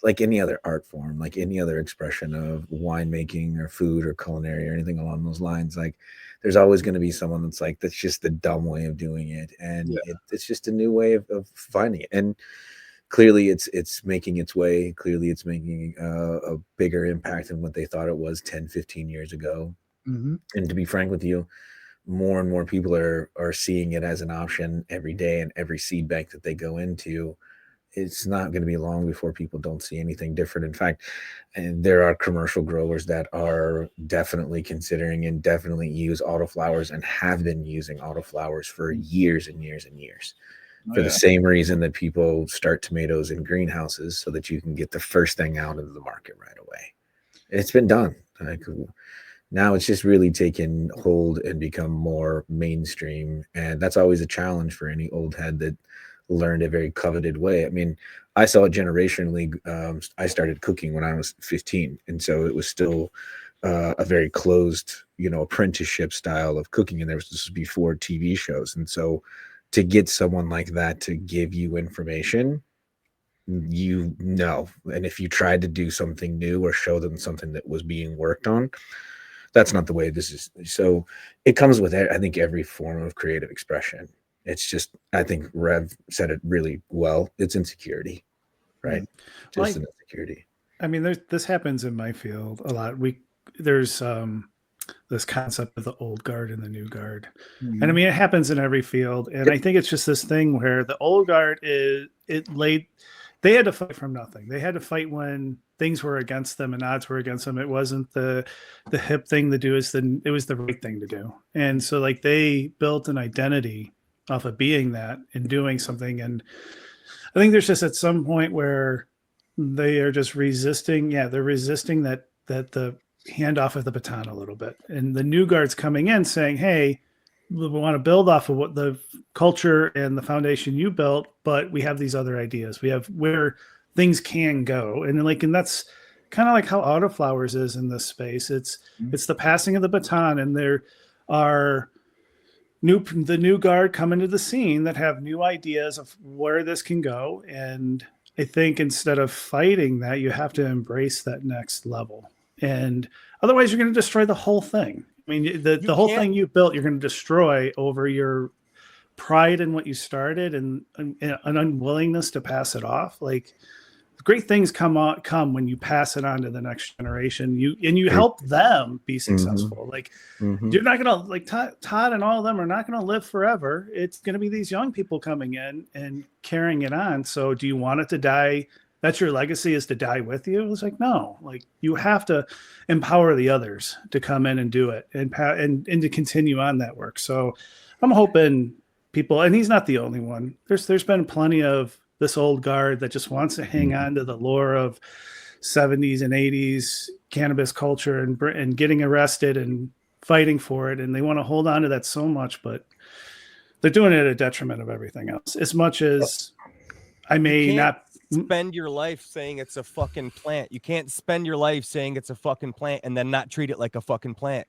like any other art form, like any other expression of winemaking or food or culinary or anything along those lines, like there's always going to be someone that's like, that's just the dumb way of doing it, and it's just a new way of finding it. And clearly it's making its way. Clearly it's making a bigger impact than what they thought it was 10, 15 years ago. And to be frank with you, more and more people are seeing it as an option every day, and every seed bank that they go into, it's not going to be long before people don't see anything different. In fact, and there are commercial growers that are definitely considering and definitely use autoflowers and have been using autoflowers for years and years and years. For the same reason that people start tomatoes in greenhouses, so that you can get the first thing out into the market right away. It's been done. Like, now it's just really taken hold and become more mainstream. And that's always a challenge for any old head that learned a very coveted way. I mean, I saw it generationally. I started cooking when I was 15. And so it was still a very closed, apprenticeship style of cooking. And this was before TV shows. And so to get someone like that to give you information, and if you tried to do something new or show them something that was being worked on, that's not the way this is. So it comes with, I think, every form of creative expression. It's just, I think Rev said it really well. It's insecurity, right? Just an insecurity. I mean, this happens in my field a lot. There's this concept of the old guard and the new guard. And I mean, it happens in every field. And I think it's just this thing where the old guard they had to fight from nothing. They had to fight when things were against them and odds were against them. It wasn't the hip thing to do, it was the right thing to do. And so like they built an identity off of being that and doing something. And I think there's just at some point where they are just resisting. Yeah, they're resisting that the handoff of the baton a little bit. And the new guard's coming in saying, hey, we want to build off of what the culture and the foundation you built, but we have these other ideas. We have where things can go. And that's kind of like how Autoflowers is in this space. It's the passing of the baton, and there are the new guard coming to the scene that have new ideas of where this can go. And I think instead of fighting that, you have to embrace that next level. And otherwise, you're going to destroy the whole thing. I mean, the whole thing you built, you're going to destroy over your pride in what you started and an unwillingness to pass it off. Like, great things come when you pass it on to the next generation. You help them be successful. Like, you're not gonna, like, Todd and all of them are not gonna live forever. It's gonna be these young people coming in and carrying it on. So do you want it to die? That's your legacy, is to die with you? It's like, no, like, you have to empower the others to come in and do it and to continue on that work. So I'm hoping people, and he's not the only one. There's been plenty of this old guard that just wants to hang on to the lore of 70s and 80s cannabis culture and getting arrested and fighting for it. And they want to hold on to that so much, but they're doing it at a detriment of everything else. As much as I may not spend your life saying it's a fucking plant. You can't spend your life saying it's a fucking plant and then not treat it like a fucking plant.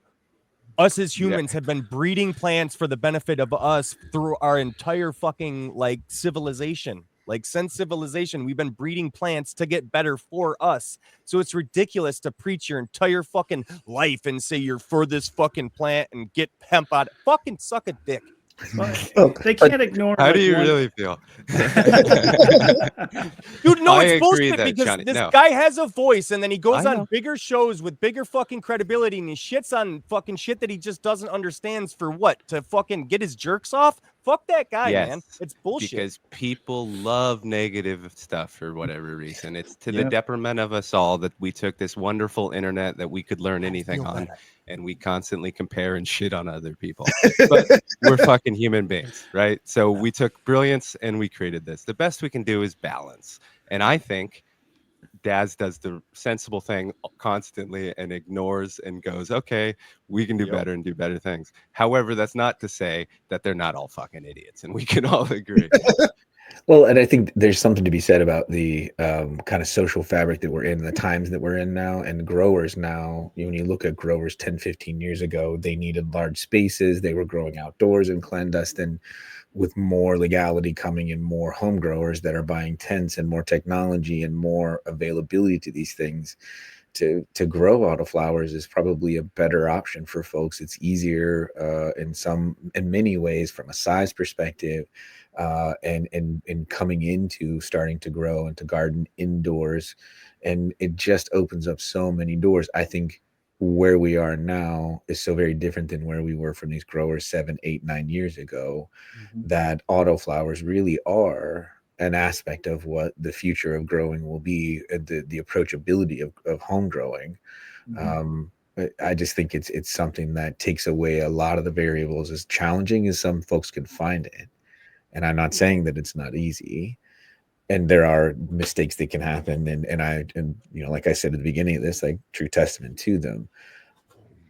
Us as humans have been breeding plants for the benefit of us through our entire fucking, like, civilization. Like, since civilization, we've been breeding plants to get better for us. So it's ridiculous to preach your entire fucking life and say you're for this fucking plant and get hemp out. Fucking suck a dick. They can't ignore. How do you really feel? Dude, no, it's bullshit because Johnny, this guy has a voice, and then he goes on bigger shows with bigger fucking credibility, and he shits on fucking shit that he just doesn't understand for what? To fucking get his jerks off? Fuck that guy, man. It's bullshit. Because people love negative stuff for whatever reason. It's to the detriment of us all that we took this wonderful internet that we could learn anything on, and we constantly compare and shit on other people. But we're fucking human beings, right? So we took brilliance and we created this. The best we can do is balance. And I think Daz does the sensible thing constantly and ignores and goes, okay, we can do better and do better things. However, that's not to say that they're not all fucking idiots, and we can all agree. Well, and I think there's something to be said about the kind of social fabric that we're in, the times that we're in now, and growers now. When you look at growers 10, 15 years ago, they needed large spaces. They were growing outdoors and clandestine. With more legality coming and more home growers that are buying tents and more technology and more availability to these things, to grow autoflowers is probably a better option for folks. It's easier in many ways from a size perspective, and coming into starting to grow and to garden indoors, and it just opens up so many doors. I think where we are now is so very different than where we were from these growers 7, 8, 9 years ago, that autoflowers really are an aspect of what the future of growing will be, the approachability of home growing. I just think it's something that takes away a lot of the variables, as challenging as some folks can find it. And I'm not saying that it's not easy. And there are mistakes that can happen, and like I said at the beginning of this, like, true testament to them.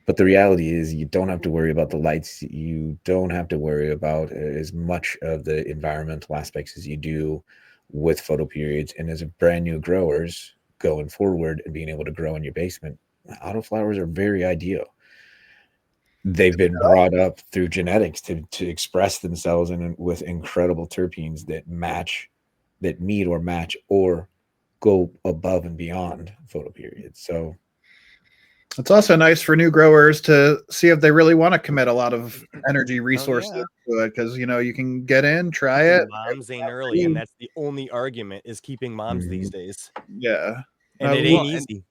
But the reality is, you don't have to worry about the lights. You don't have to worry about as much of the environmental aspects as you do with photoperiods. And as a brand new growers going forward and being able to grow in your basement, autoflowers are very ideal. They've been brought up through genetics to express themselves with incredible terpenes that match that meet or match or go above and beyond photoperiods. So it's also nice for new growers to see if they really want to commit a lot of energy resources to it, because you can get in, try it. Moms ain't early, and that's the only argument is keeping moms these days. Yeah, and it ain't easy.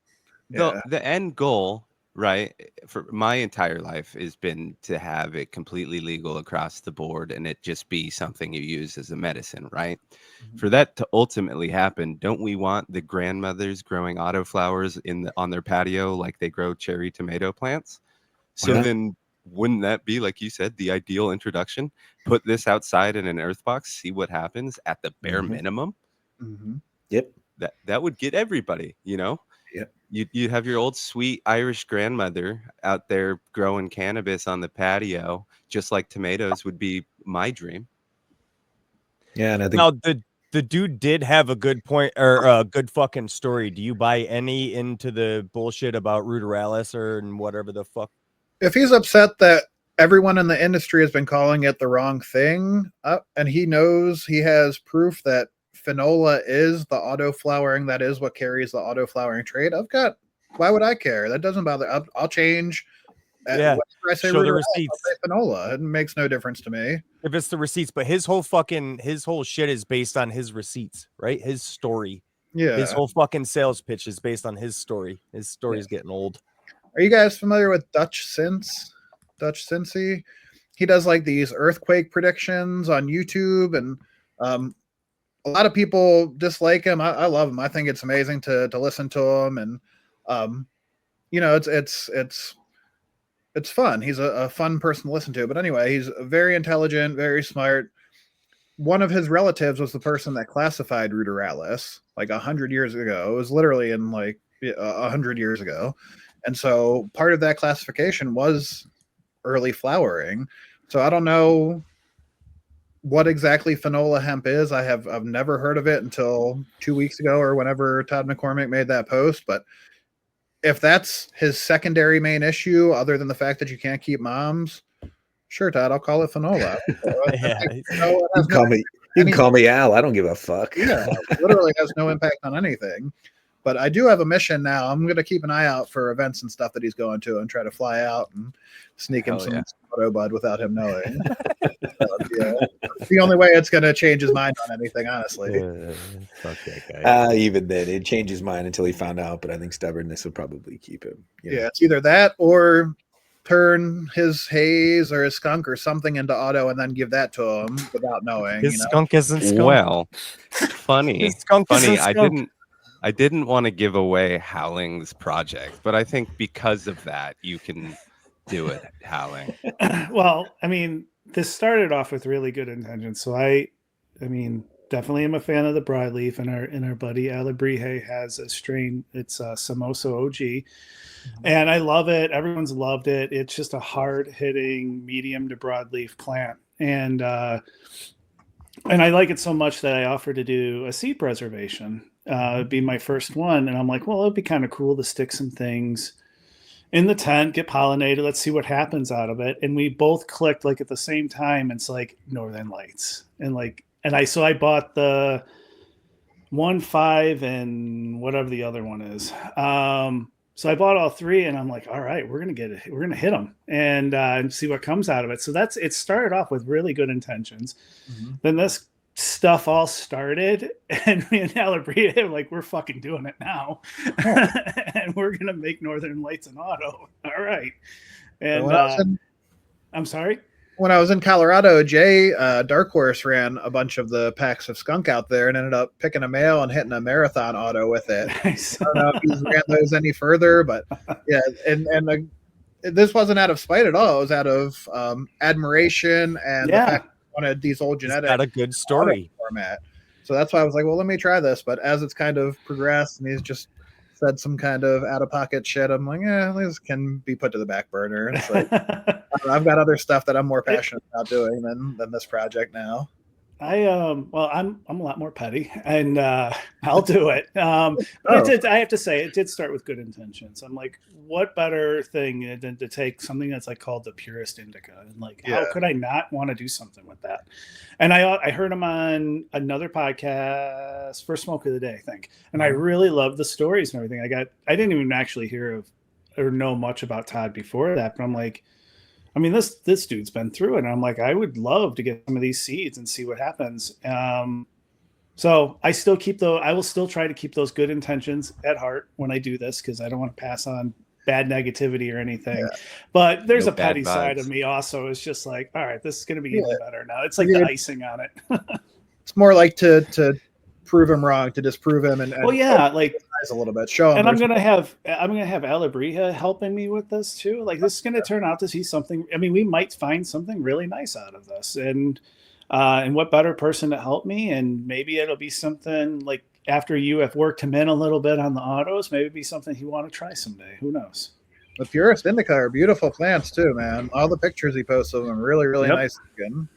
The end goal, right, for my entire life has been to have it completely legal across the board and it just be something you use as a medicine, right? For that to ultimately happen, don't we want the grandmothers growing autoflowers on their patio like they grow cherry tomato plants? So then wouldn't that be, like you said, the ideal introduction? Put this outside in an earth box, see what happens at the bare minimum. Yep. That would get everybody, Yep. You have your old sweet Irish grandmother out there growing cannabis on the patio, just like tomatoes would be my dream. Yeah, and I think now the dude did have a good point or a good fucking story. Do you buy any into the bullshit about ruderalis and whatever the fuck? If he's upset that everyone in the industry has been calling it the wrong thing, and he knows he has proof that Finola is the auto flowering, that is what carries the auto flowering trade. Why would I care? That doesn't bother. I'll change. Yeah, I say show the I'll receipts. say Finola. It makes no difference to me if it's the receipts. But his whole shit is based on his receipts, right? His story. Yeah, his whole fucking sales pitch is based on his story. His story is getting old. Are you guys familiar with Dutch Cincy? He does like these earthquake predictions on YouTube, and a lot of people dislike him. I love him. I think it's amazing to listen to him, and it's fun. He's a fun person to listen to. But anyway, he's very intelligent, very smart. One of his relatives was the person that classified ruderalis like 100 years ago. It was literally in like 100 years ago. And so part of that classification was early flowering. So I don't know what exactly Finola hemp is. I've never heard of it until 2 weeks ago or whenever Todd McCormick made that post. But if that's his secondary main issue, other than the fact that you can't keep moms, sure, Todd, I'll call it Finola. You can call me Al. I don't give a fuck. Yeah, literally has no impact on anything. But I do have a mission now. I'm going to keep an eye out for events and stuff that he's going to and try to fly out and sneak him some photo bud without him knowing. It's the only way it's going to change his mind on anything, honestly. Fuck that guy. Even then, it changed his mind until he found out, but I think stubbornness will probably keep him. Yeah, it's either that or turn his haze or his skunk or something into auto and then give that to him without knowing. His skunk isn't skunk. Well, funny. His skunk funny. Isn't skunk. I didn't want to give away Howling's project, but I think because of that, you can do it, Howling. Well, I mean, this started off with really good intentions. So I mean, definitely am a fan of the broadleaf, and our buddy Alabrije has a strain. It's Samosa OG, and I love it. Everyone's loved it. It's just a hard-hitting medium to broadleaf plant, and I like it so much that I offered to do a seed preservation. It'd be my first one, and I'm like, well, it'd be kind of cool to stick some things in the tent, get pollinated. Let's see what happens out of it. And we both clicked like at the same time. It's like Northern Lights, and I bought the 1.5 and whatever the other one is. So I bought all three, and I'm like, all right, we're gonna hit them and see what comes out of it. So it started off with really good intentions. Then this stuff all started, and me and Alabrije are like, we're fucking doing it now. And we're gonna make Northern Lights an auto. All right. And I'm sorry, when I was in Colorado, Jay Dark Horse ran a bunch of the packs of skunk out there and ended up picking a male and hitting a marathon auto with it. Nice. I don't know if he's ran those any further, but yeah, and this wasn't out of spite at all. It was out of admiration and the fact wanted these old genetics. Got a good story format. So that's why I was like, well, let me try this. But as it's kind of progressed and he's just said some kind of out of pocket shit, I'm like, this can be put to the back burner. It's like, I've got other stuff that I'm more passionate about doing than this project now. Well, I'm a lot more petty, and I'll do it. But I have to say, it did start with good intentions. I'm like, what better thing than to take something that's like called the purest indica, and like, how could I not want to do something with that? And I heard him on another podcast, First Smoke of the Day, I think, and I really loved the stories and everything. I didn't even actually hear of or know much about Todd before that, but I'm like, I mean, this dude's been through it. And I'm like, I would love to get some of these seeds and see what happens. So I will still try to keep those good intentions at heart when I do this, because I don't want to pass on bad negativity or anything. Yeah. But there's a petty side of me also. It's just like, all right, this is going to be even better now. It's like the icing on it. It's more like to prove him wrong, to disprove him, and well, yeah, like a little bit, show him. And I'm gonna have Alabria helping me with this too. Like, this is gonna turn out to see something. I mean, we might find something really nice out of this, and what better person to help me? And maybe it'll be something like, after you have worked him in a little bit on the autos, maybe it'll be something you want to try someday. Who knows? The purest indica are beautiful plants too, man. All the pictures he posts of them are really, really nice looking.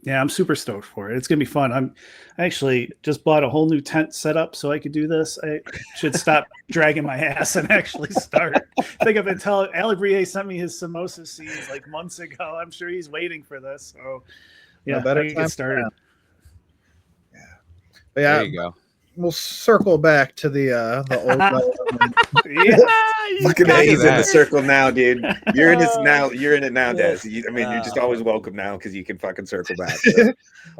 Yeah, I'm super stoked for it. It's gonna be fun. I actually just bought a whole new tent setup so I could do this. I should stop dragging my ass and actually start. I think I've been telling Alabria sent me his samosa seeds like months ago. I'm sure he's waiting for this. So yeah, better get started. Yeah, but yeah. There you go. We'll circle back to the old. Fucking he's in the circle now, dude. You're in this now. You're in it now, Des. I mean, you're just always welcome now because you can fucking circle back. So.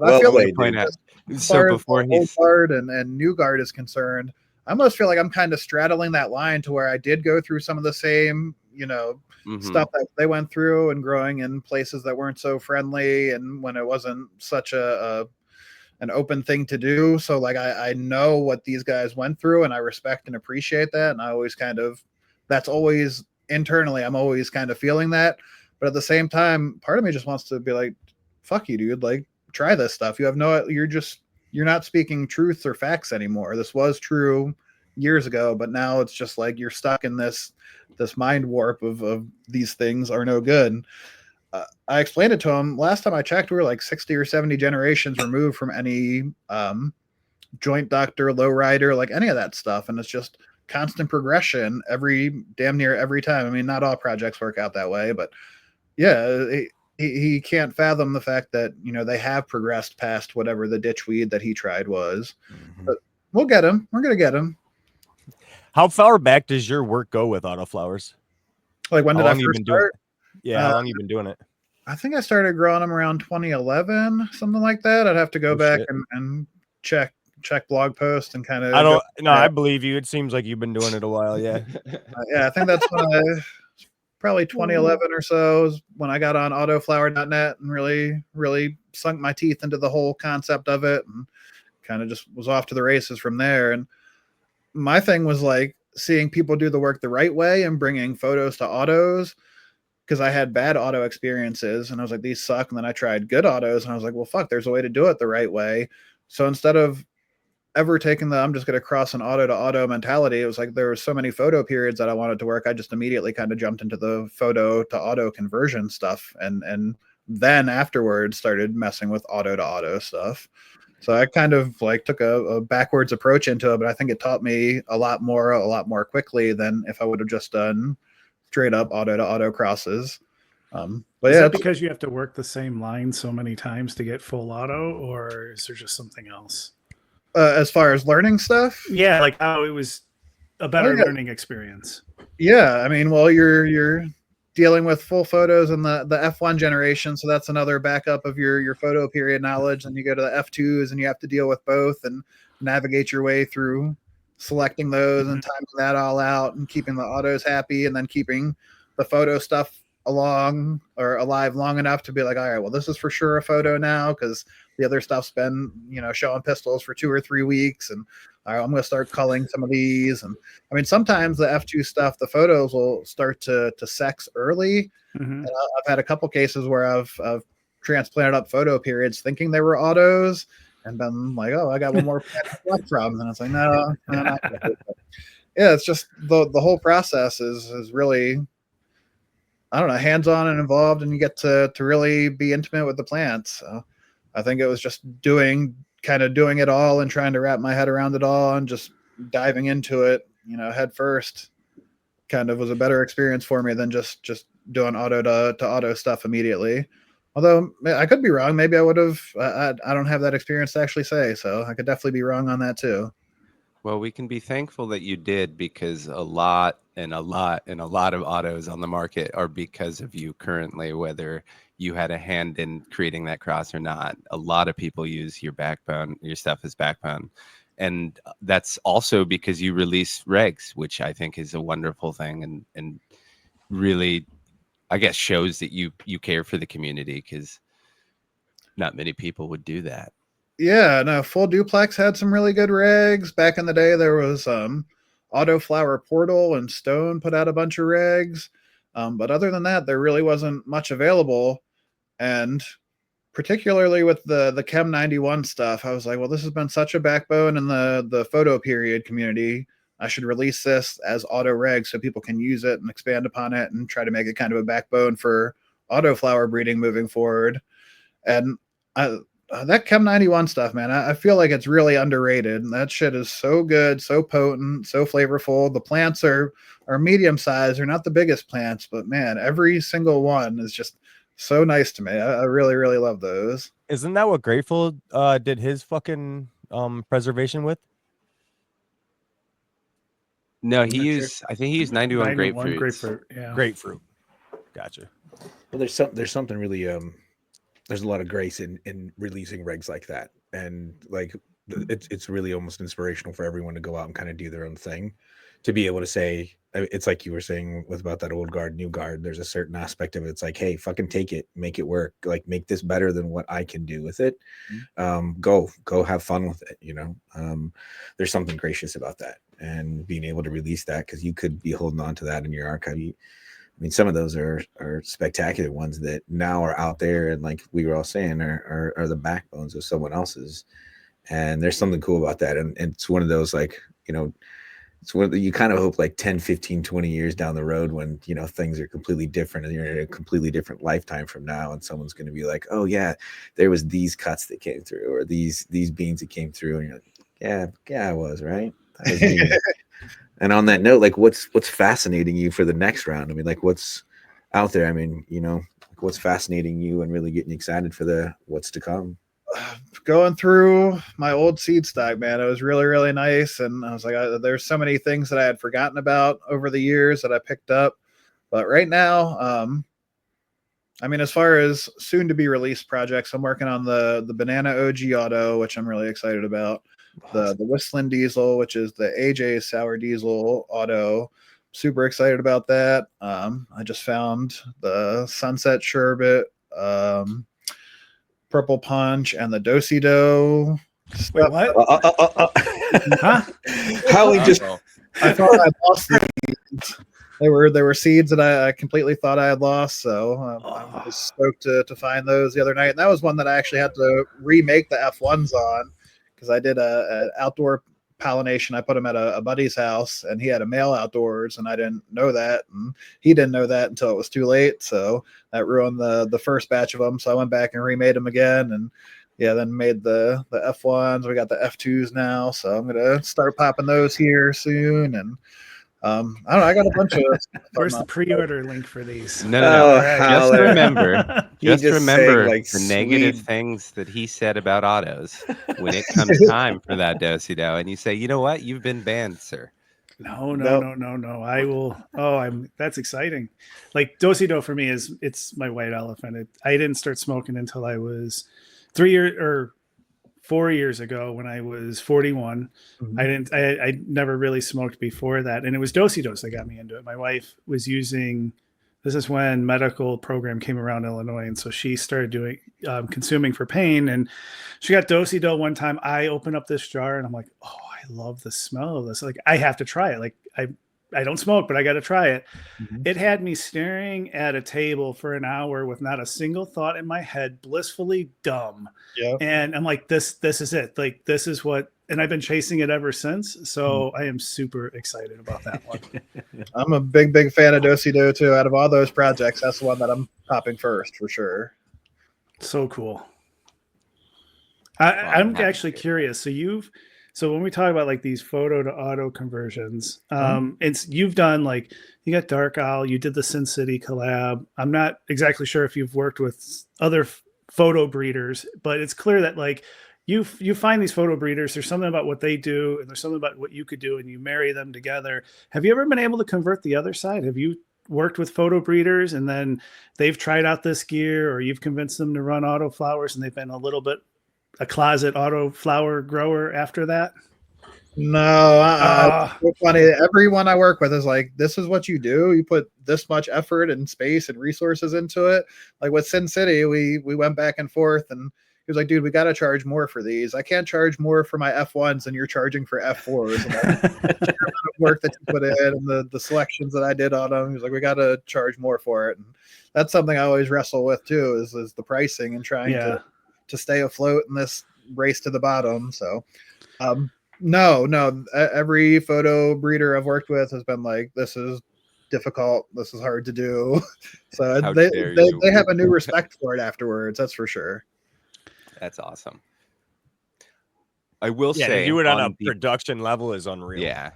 I feel like so before Old Guard and New Guard is concerned, I almost feel like I'm kind of straddling that line to where I did go through some of the same, stuff that they went through, and growing in places that weren't so friendly, and when it wasn't such an open thing to do. So like, I know what these guys went through, and I respect and appreciate that. And I always that's always internally, I'm always kind of feeling that. But at the same time, part of me just wants to be like, fuck you, dude. Like, try this stuff. You're not speaking truth or facts anymore. This was true years ago, but now it's just like, you're stuck in this mind warp of these things are no good. I explained it to him last time I checked. We were like 60 or 70 generations removed from any joint doctor, lowrider, like any of that stuff. And it's just constant progression damn near every time. I mean, not all projects work out that way, but yeah, he can't fathom the fact that, they have progressed past whatever the ditchweed that he tried was. But we'll get him. We're going to get him. How far back does your work go with autoflowers? Like, when did I first start? Yeah, how long you been doing it? I think I started growing them around 2011, something like that. I'd have to go back and check blog posts and kind of. I believe you. It seems like you've been doing it a while. Yeah. Yeah, I think that's when probably 2011 or so is when I got on autoflower.net and really, really sunk my teeth into the whole concept of it, and kind of just was off to the races from there. And my thing was like seeing people do the work the right way and bringing photos to autos, because I had bad auto experiences and I was like, these suck. And then I tried good autos and I was like, well, fuck, there's a way to do it the right way. So instead of ever taking I'm just going to cross an auto to auto mentality, it was like, there were so many photo periods that I wanted to work. I just immediately kind of jumped into the photo to auto conversion stuff. And then afterwards started messing with auto to auto stuff. So I kind of like took a backwards approach into it, but I think it taught me a lot more quickly than if I would have just done straight up auto to auto crosses. But is that because you have to work the same line so many times to get full auto, or is there just something else? As far as learning stuff? Yeah, like how it was a better learning experience. Yeah, I mean, well, you're dealing with full photos in the F1 generation, so that's another backup of your photo period knowledge. And you go to the F2s and you have to deal with both and navigate your way through selecting those and timing that all out and keeping the autos happy, and then keeping the photo stuff alive long enough to be like, all right, well, this is for sure a photo now, because the other stuff's been, showing pistols for 2 or 3 weeks, and all right, I'm going to start culling some of these. And I mean, sometimes the F2 stuff, the photos will start to sex early. And I've had a couple cases where I've transplanted up photo periods thinking they were autos, and been like, oh, I got one more from, and it's like, no, not good. Yeah, it's just the whole process is really, I don't know, hands-on and involved, and you get to really be intimate with the plants. So I think it was just doing it all and trying to wrap my head around it all and just diving into it, head first. Kind of was a better experience for me than just doing auto to auto stuff immediately. Although I could be wrong. Maybe I would have. I don't have that experience to actually say, so I could definitely be wrong on that too. Well, we can be thankful that you did, because a lot of autos on the market are because of you currently, whether you had a hand in creating that cross or not. A lot of people use your stuff as backbone. And that's also because you release regs, which I think is a wonderful thing, and really, I guess, shows that you care for the community, because not many people would do that. Yeah, no, Full Duplex had some really good regs. Back in the day, there was Auto Flower Portal and Stone put out a bunch of regs. But other than that, there really wasn't much available. And particularly with the Chem 91 stuff, I was like, well, this has been such a backbone in the photo period community. I should release this as auto reg so people can use it and expand upon it and try to make it kind of a backbone for auto flower breeding moving forward. And that Chem 91 stuff, man, I feel like it's really underrated. And that shit is so good, so potent, so flavorful. The plants are medium sized. They're not the biggest plants, but man, every single one is just so nice to me. I really, really love those. Isn't that what Grateful did his fucking preservation with? No, I think he used 91 grapefruit. Yeah. Grapefruit. Gotcha. Well, there's something really there's a lot of grace in releasing regs like that, and like it's really almost inspirational for everyone to go out and kind of do their own thing, to be able to say, it's like you were saying about that old guard, new guard. There's a certain aspect of it. It's like, hey, fucking take it, make it work, like make this better than what I can do with it. Go have fun with it. There's something gracious about that, and being able to release that, because you could be holding on to that in your archive. I mean, some of those are spectacular ones that now are out there, and like we were all saying, are the backbones of someone else's. And there's something cool about that. And it's one of those, like, it's one you kind of hope like 10, 15, 20 years down the road, when, things are completely different and you're in a completely different lifetime from now, and someone's going to be like, oh yeah, there was these cuts that came through, or these beans that came through. And you're like, yeah, I was right. That was me. And on that note, like, what's fascinating you for the next round? I mean, like, what's out there? I mean, what's fascinating you and really getting you excited for what's to come? Going through my old seed stock, man, it was really, really nice. And I was like, there's so many things that I had forgotten about over the years that I picked up. But right now, I mean, as far as soon to be released projects, I'm working on the Banana OG Auto, which I'm really excited about. The Whistling Diesel, which is the AJ Sour Diesel Auto. Super excited about that. I just found the Sunset Sherbet, Purple Punch, and the Do-Si-Do. Wait, what? Huh? How just I thought I lost these. There were seeds that I completely thought I had lost, so I was stoked to find those the other night. And that was one that I actually had to remake the F1s on, because I did a outdoor pollination. I put him at a buddy's house, and he had a male outdoors, and I didn't know that, and he didn't know that until it was too late. So that ruined the first batch of them. So I went back and remade them again, and then made the F1s. We got the F2s now, so I'm gonna start popping those here soon. And I don't know. I got a bunch of. Where's the pre-order link for these? No. Right. Just remember, like the negative things that he said about autos when it comes time for that Do-Si-Do, and you say, you know what, you've been banned, sir. No. I will. That's exciting. Like, Do-Si-Do for me it's my white elephant. I didn't start smoking until I was 4 years ago, when I was 41. Mm-hmm. I never really smoked before that. And it was Do-Si-Dos that got me into it. My wife was this is when medical program came around in Illinois. And so she started doing, consuming for pain, and she got Do-Si-Do one time. I opened up this jar and I'm like, oh, I love the smell of this. Like, I have to try it. Like, I don't smoke, but I got to try it. Mm-hmm. It had me staring at a table for an hour with not a single thought in my head, blissfully dumb. Yep. And I'm like, this is it. Like, this is what, and I've been chasing it ever since. So I am super excited about that one. I'm a big fan of Do-Si-Do too. Out of all those projects, that's the one that I'm popping first for sure. So cool. I'm actually curious. So when we talk about like these photo to auto conversions, you've done like, you got Dark Owl, you did the Sin City collab. I'm not exactly sure if you've worked with other photo breeders, but it's clear that like you find these photo breeders, there's something about what they do and there's something about what you could do, and you marry them together. Have you ever been able to convert the other side? Have you worked with photo breeders and then they've tried out this gear, or you've convinced them to run auto flowers and they've been a closet auto flower grower after that? No, it's so funny. Everyone I work with is like, this is what you do. You put this much effort and space and resources into it. Like with Sin City, we went back and forth, and he was like, dude, we got to charge more for these. I can't charge more for my F1s than you're charging for F4s. And like, the amount of work that you put in and the selections that I did on them, he was like, we got to charge more for it. And that's something I always wrestle with too, is the pricing and trying to stay afloat in this race to the bottom. So, no, every photo breeder I've worked with has been like, this is difficult, this is hard to do. So they have a new respect for it afterwards, that's for sure. That's awesome. I will say, to do it on a production level is unreal. Yeah,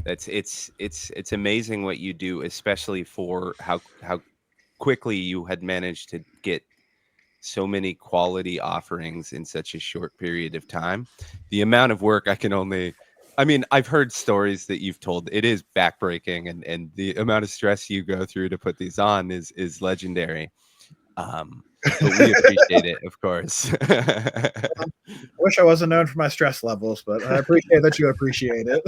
it's amazing what you do, especially for how quickly you had managed to get so many quality offerings in such a short period of time. The amount of work I've heard stories that you've told. It is backbreaking, and the amount of stress you go through to put these on is legendary. But we appreciate it, of course. I wish I wasn't known for my stress levels, but I appreciate that you appreciate it.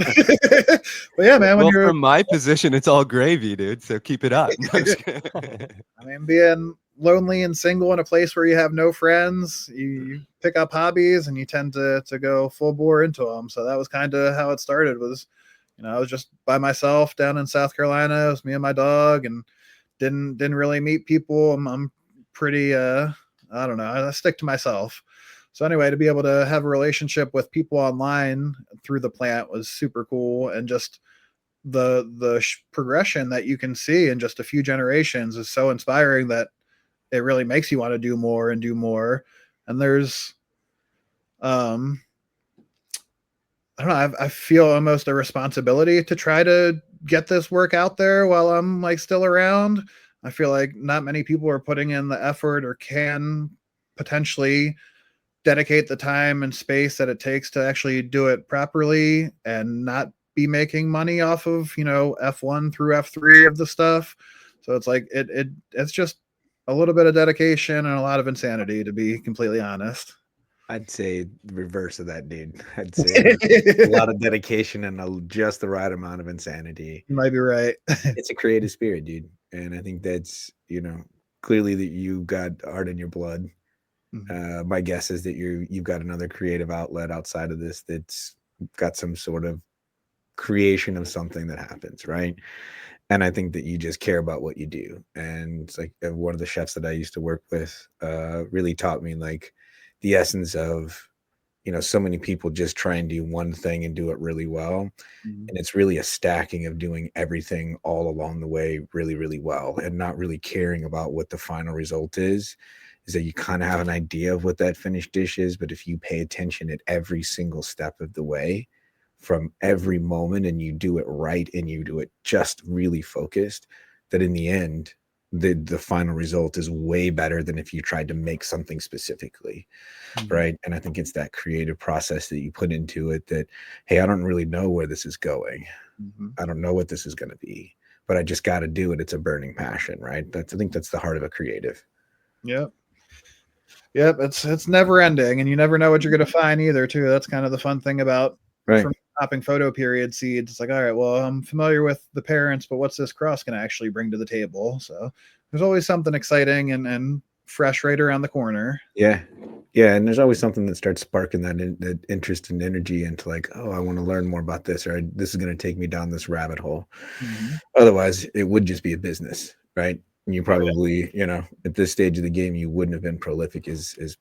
But yeah, man, from my position, it's all gravy, dude. So keep it up. I mean, being lonely and single in a place where you have no friends, you pick up hobbies and you tend to go full bore into them. So that was kind of how it started. Was, I was just by myself down in South Carolina. It was me and my dog, and didn't really meet people. I'm pretty I don't know, I stick to myself. So anyway, to be able to have a relationship with people online through the plant was super cool, and just the progression that you can see in just a few generations is so inspiring that it really makes you want to do more and do more. And there's I don't know, I feel almost a responsibility to try to get this work out there while I'm like still around. I feel like not many people are putting in the effort or can potentially dedicate the time and space that it takes to actually do it properly and not be making money off of, F1 through F3 of the stuff. So it's like, it's just a little bit of dedication and a lot of insanity, to be completely honest. I'd say the reverse of that, dude. I'd say a lot of dedication and just the right amount of insanity. You might be right. It's a creative spirit, dude. And I think that's, clearly that you got art in your blood. Mm-hmm. My guess is that you've got another creative outlet outside of this that's got some sort of creation of something that happens, right? And I think that you just care about what you do. And it's like one of the chefs that I used to work with really taught me like the essence of, so many people just try and do one thing and do it really well. Mm-hmm. And it's really a stacking of doing everything all along the way really, really well, and not really caring about what the final result is that you kind of have an idea of what that finished dish is. But if you pay attention at every single step of the way, from every moment, and you do it right, and you do it just really focused, that in the end, the final result is way better than if you tried to make something specifically. Mm-hmm. Right. And I think it's that creative process that you put into it that, hey, I don't really know where this is going. Mm-hmm. I don't know what this is going to be, but I just got to do it. It's a burning passion, right? I think that's the heart of a creative. Yep. It's never ending, and you never know what you're going to find either too. That's kind of the fun thing about from hopping photo period seeds. It's like, all right, well, I'm familiar with the parents, but what's this cross going to actually bring to the table? So there's always something exciting and fresh right around the corner. Yeah. And there's always something that starts sparking that interest and energy into like, oh, I want to learn more about this, or this is going to take me down this rabbit hole. Mm-hmm. Otherwise, it would just be a business, right? And you probably, at this stage of the game, you wouldn't have been prolific as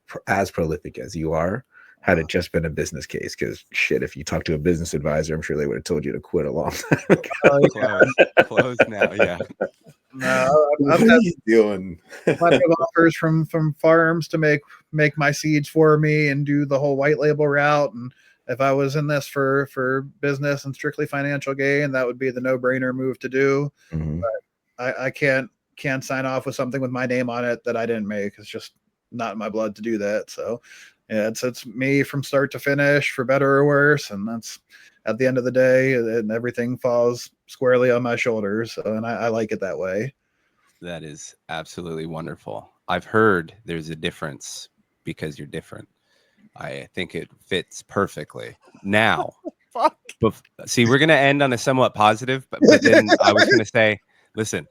prolific as you are had it just been a business case. Because shit, if you talk to a business advisor, I'm sure they would have told you to quit a long time ago. Close now. Yeah. No, What I've are had you doing? plenty of offers from farms to make my seeds for me and do the whole white label route. And if I was in this for business and strictly financial gain, that would be the no-brainer move to do. Mhm. But I can't sign off with something with my name on it that I didn't make. It's just not in my blood to do that. So yeah, it's me from start to finish, for better or worse. And that's at the end of the day, and everything falls squarely on my shoulders. So, and I like it that way. That is absolutely wonderful. I've heard there's a difference because you're different. I think it fits perfectly. Now, see, we're going to end on a somewhat positive, but then I was going to say, listen,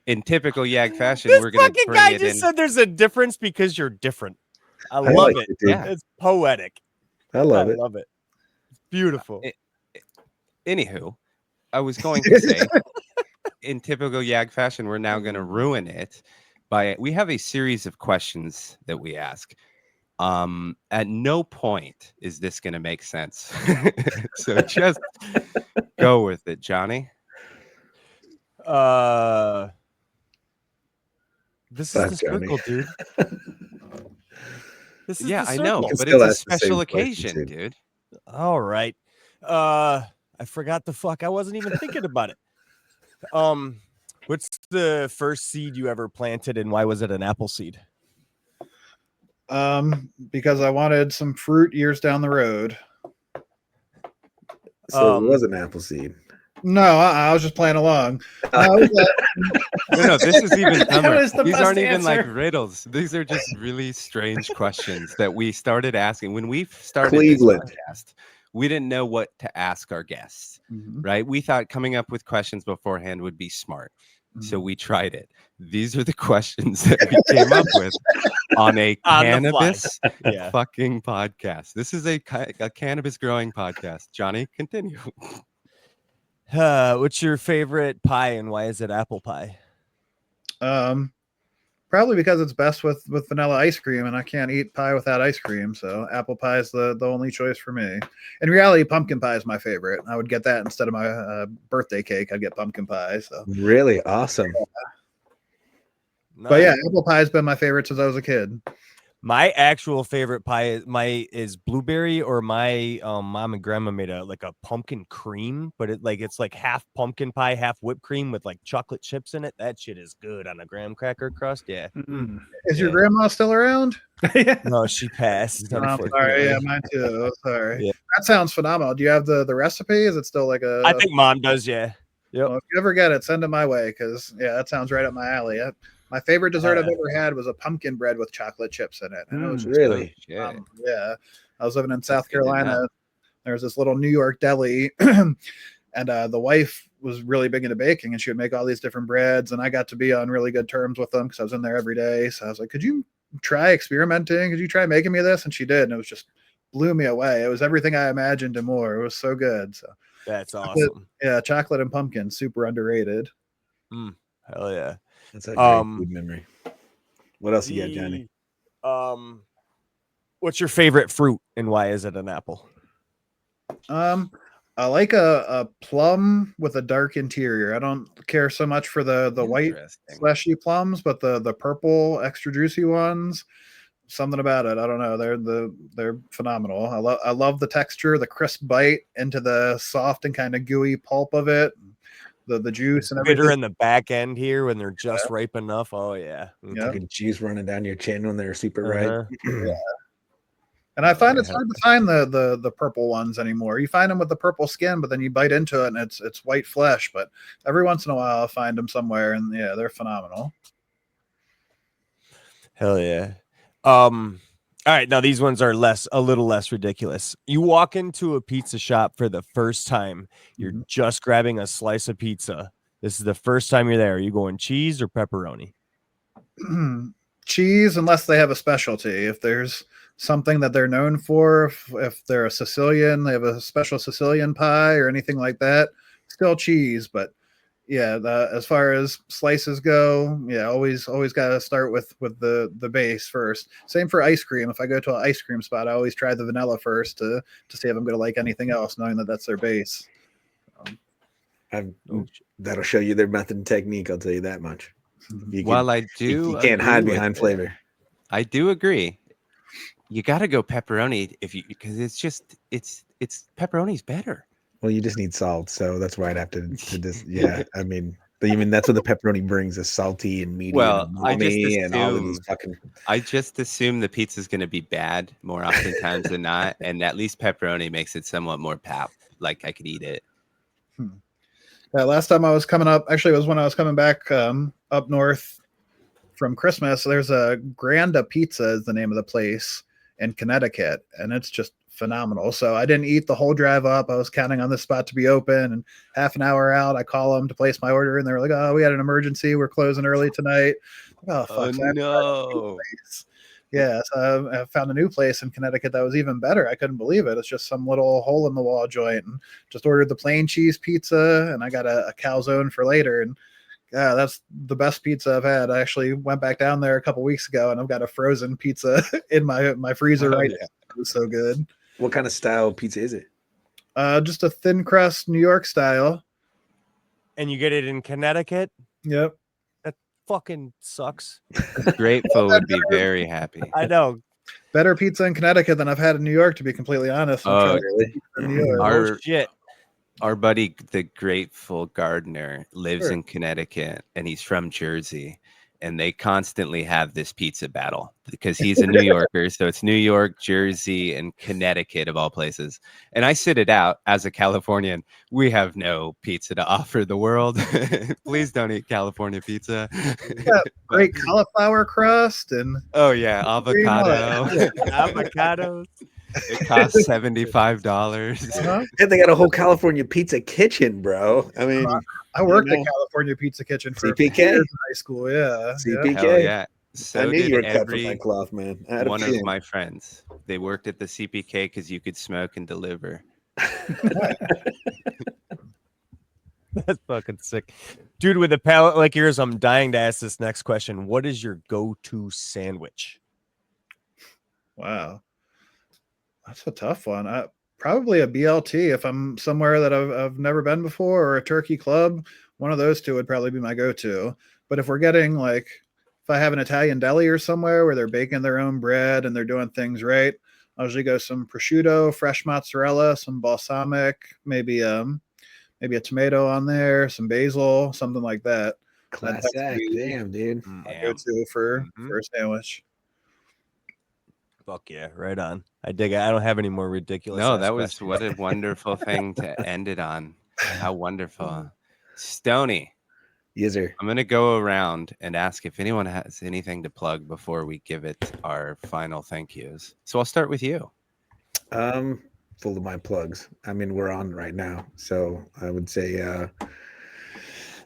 in typical Yag fashion, This we're going to fucking bring guy it just in. said there's a difference because you're different. I love like it. dude. Yeah. It's poetic. I love I it. love it. It's beautiful. Anywho, I was going to say, in typical Yag fashion, we're now going to ruin it by, we have a series of questions that we ask. At no point is this going to make sense. So just go with it, Johnny. This is Fuck, the Johnny. circle, dude. This is Yeah, the I know, circle. but still it's a ask the same special question, occasion, too. dude. All right. I forgot the fuck. I wasn't even thinking about it. What's the first seed you ever planted, and why was it an apple seed? Because I wanted some fruit years down the road. So it was an apple seed. No, I was just playing along. No, this is even dumber. was the These best aren't even like answer. riddles. These are just really strange questions that we started asking when we started Cleveland. this podcast. We didn't know what to ask our guests, Mhm. right? We thought coming up with questions beforehand would be smart. So we tried it. These are the questions that we came up with on a On the cannabis Yeah. fucking podcast. This is a cannabis growing podcast. Johnny, continue. What's your favorite pie, and why is it apple pie? Probably because it's best with vanilla ice cream, and I can't eat pie without ice cream. So apple pie is the only choice for me. In reality, pumpkin pie is my favorite. I would get that instead of my birthday cake. I'd get pumpkin pie. So Really awesome. but yeah, apple pie has been my favorite since I was a kid. My actual favorite pie is blueberry, or my mom and grandma made a pumpkin cream, but it's like half pumpkin pie, half whipped cream with like chocolate chips in it. That shit is good on a graham cracker crust. Yeah. Is your grandma still around? Yeah. No, she passed. I'm Unfortunately. sorry. Yeah, mine too. Sorry. Yeah. That sounds phenomenal. Do you have the recipe? Is it still like a? I think mom does. Yeah. Yep. Well, if you ever get it, send it my way, because yeah, that sounds right up my alley. My favorite dessert I've ever had was a pumpkin bread with chocolate chips in it. And it was just Really? yeah. I was living in South good to know. Carolina. There was this little New York deli, and the wife was really big into baking, and she would make all these different breads. And I got to be on really good terms with them because I was in there every day. So I was like, "Could you try experimenting? Could you try making me this?" And she did, and it was just blew me away. It was everything I imagined and more. It was so good. So That's awesome. yeah, chocolate and pumpkin, super underrated. Hell yeah. That's a great food memory. What else you got, Johnny? What's your favorite fruit, and why is it an apple? I like a plum with a dark interior. I don't care so much for the white fleshy plums, but the purple extra juicy ones, something about it. I don't know. They're phenomenal. I love the texture, the crisp bite into the soft and kind of gooey pulp of it. The juice and everything. Bitter in the back end here when they're just ripe enough. Oh yeah. Fucking juice running down your chin when they're super ripe. Yeah. And I find it's hard to find the purple ones anymore. You find them with the purple skin, but then you bite into it and it's white flesh. But every once in a while, I'll find them somewhere, and yeah, they're phenomenal. Hell yeah. All right, now these ones are a little less ridiculous. You walk into a pizza shop for the first time. You're just grabbing a slice of pizza. This is the first time you're there. Are you going cheese or pepperoni? Cheese, unless they have a specialty. If there's something that they're known for, if they're a Sicilian, they have a special Sicilian pie or anything like that, still cheese. But as far as slices go, always got to start with the base first. Same for ice cream. If I go to an ice cream spot, I always try the vanilla first to see if I'm going to like anything else, knowing that that's their base. That'll show you their method and technique. I'll tell you that much. You can't hide behind flavor. I do agree. You got to go pepperoni because it's pepperoni's better. Well, you just need salt, so that's why I'd have to just I mean that's what the pepperoni brings, is salty and meaty and umami and all of these fucking. I just assume the pizza's going to be bad more oftentimes than not, and at least pepperoni makes it somewhat more like I could eat it. Last time I was coming up, actually, it was when I was coming back up north from Christmas. There's a Granda Pizza is the name of the place in Connecticut, and it's just phenomenal. So I didn't eat the whole drive up. I was counting on this spot to be open, and half an hour out, I call them to place my order, and they were like, "Oh, we had an emergency. We're closing early tonight." Oh, fuck! Oh, no. Yeah, so I found a new place in Connecticut that was even better. I couldn't believe it. It's just some little hole in the wall joint, and just ordered the plain cheese pizza, and I got a calzone for later. And yeah, that's the best pizza I've had. I actually went back down there a couple weeks ago, and I've got a frozen pizza in my freezer now. It was so good. What kind of style pizza is it? Just a thin crust New York style. And you get it in Connecticut? Yep. That fucking sucks. Grateful would be very happy. I know. Better pizza in Connecticut than I've had in New York, to be completely honest. Really? Shit. Our buddy, the Grateful Gardener, lives in Connecticut, and he's from Jersey. And they constantly have this pizza battle because he's a New Yorker. So it's New York, Jersey, and Connecticut of all places. And I sit it out as a Californian. We have no pizza to offer the world. Please don't eat California pizza. Great cauliflower crust and avocado. Avocados. It costs $75. And they got a whole California pizza kitchen, bro. I mean, I worked at California Pizza Kitchen for CPK years in high school. Yeah, CPK. Hell yeah. So I knew you were cut from that cloth, man. One of my friends, they worked at the CPK because you could smoke and deliver. That's fucking sick, dude. With a palate like yours, I'm dying to ask this next question. What is your go-to sandwich? Wow. That's a tough one. Probably a BLT if I'm somewhere that I've never been before, or a turkey club. One of those two would probably be my go-to. But if we're getting if I have an Italian deli or somewhere where they're baking their own bread and they're doing things right, I'll usually go some prosciutto, fresh mozzarella, some balsamic, maybe a tomato on there, some basil, something like that. Classic. Damn, dude. Go-to for a sandwich. Fuck yeah, right on. I dig it. I don't have any more ridiculous. No, that was what a wonderful thing to end it on. How wonderful. Stony. Yes, sir. I'm going to go around and ask if anyone has anything to plug before we give it our final thank yous. So I'll start with you. Full of my plugs. I mean, we're on right now. So I would say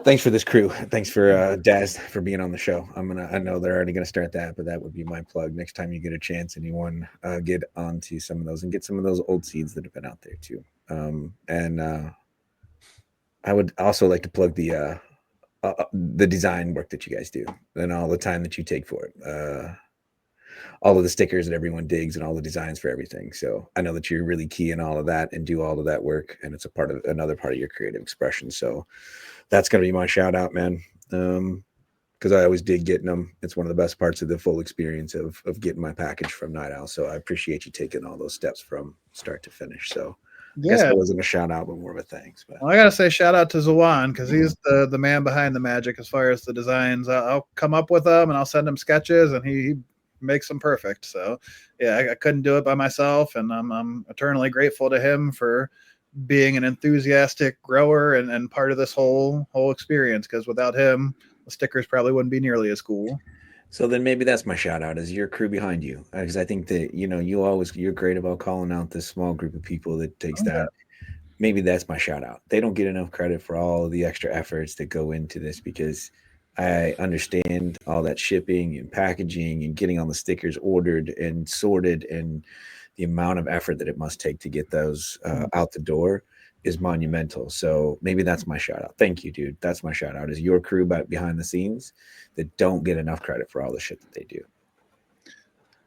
thanks for this crew. Thanks for Daz for being on the show. I know they're already gonna start that, but that would be my plug. Next time you get a chance, anyone get onto some of those and get some of those old seeds that have been out there too. And I would also like to plug the design work that you guys do and all the time that you take for it. All of the stickers that everyone digs and all the designs for everything. So I know that you're really key in all of that and do all of that work, and it's another part of your creative expression. So that's going to be my shout out, man. Because I always dig getting them. It's one of the best parts of the full experience of getting my package from Night Owl. So I appreciate you taking all those steps from start to finish. So I guess it wasn't a shout out, but more of a thanks. But I gotta say shout out to Zawan because he's the man behind the magic as far as the designs. I'll come up with them and I'll send him sketches, and he makes them perfect. So yeah, I couldn't do it by myself, and I'm eternally grateful to him for being an enthusiastic grower and part of this whole experience, because without him the stickers probably wouldn't be nearly as cool. So then maybe that's my shout out, is your crew behind you, because I think that you're great about calling out this small group of people that takes that. Maybe that's my shout out. They don't get enough credit for all of the extra efforts that go into this, because I understand all that shipping and packaging and getting all the stickers ordered and sorted and the amount of effort that it must take to get those out the door. is monumental. So maybe that's my shout out. Thank you, dude. That's my shout out, is your crew behind the scenes that don't get enough credit for all the shit that they do.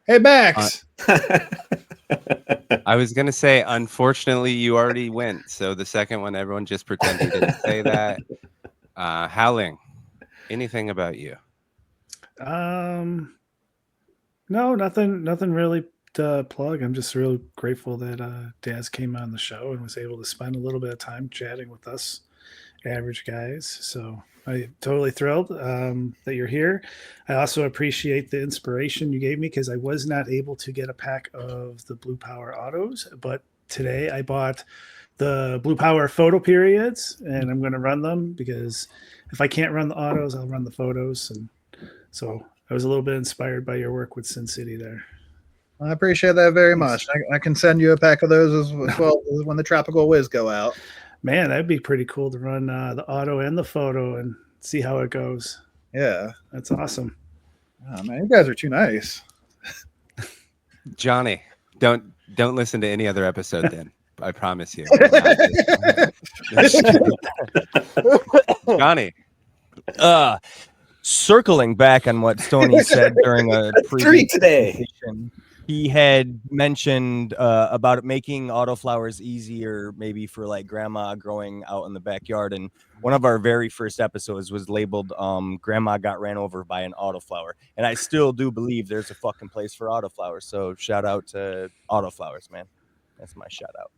Hey, Max. I was gonna say, unfortunately, you already went. So the second one, everyone just pretend you didn't say that. Howling, anything about you? No, nothing really to plug. I'm just really grateful that Daz came on the show and was able to spend a little bit of time chatting with us average guys. So I'm totally thrilled that you're here. I also appreciate the inspiration you gave me, because I was not able to get a pack of the Blue Power autos, but today I bought the Blue Power photo periods, and I'm going to run them, because if I can't run the autos, I'll run the photos. And so I was a little bit inspired by your work with Sin City there. I appreciate that very much. I can send you a pack of those as well when the Tropical Whiz go out. Man, that'd be pretty cool to run the auto and the photo and see how it goes. Yeah, that's awesome. Oh, man, you guys are too nice. Johnny, don't listen to any other episode then. I promise you. Johnny. Circling back on what Stony said during a previous today, he had mentioned about making autoflowers easier, maybe for like grandma growing out in the backyard. And one of our very first episodes was labeled "Grandma Got Ran Over by an Autoflower." And I still do believe there's a fucking place for autoflowers. So shout out to autoflowers, man. That's my shout out.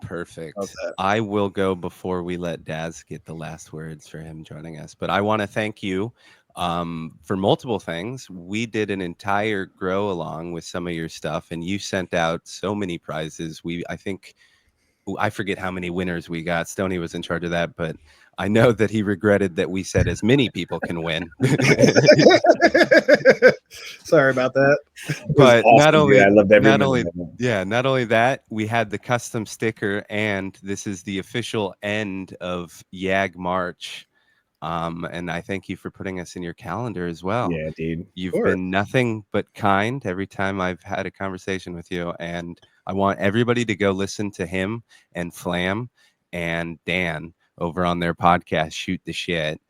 Perfect. I will go before we let Daz get the last words for him joining us. But I want to thank you for multiple things. We did an entire grow along with some of your stuff, and you sent out so many prizes. I forget how many winners we got. Stony was in charge of that, but I know that he regretted that we said as many people can win. Sorry about that. But awesome, not only, dude. I loved every not only, minute of it. yeah, not only that, we had the custom sticker, and this is the official end of YAG March. And I thank you for putting us in your calendar as well. Yeah, dude. You've been nothing but kind every time I've had a conversation with you, and I want everybody to go listen to him and Flam and Dan over on their podcast, Shoot the Shit.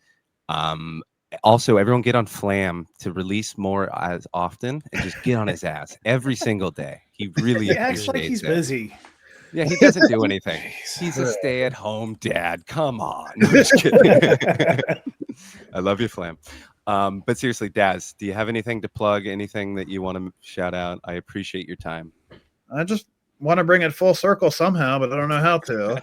Also, everyone get on Flam to release more as often, and just get on his ass every single day. He really He acts like he's it. busy. Yeah, he doesn't do anything. He's a stay-at-home dad. Come on. I'm just kidding. I love you, Flam. But seriously, Daz, do you have anything to plug? Anything that you want to shout out? I appreciate your time. I just want to bring it full circle somehow, but I don't know how to.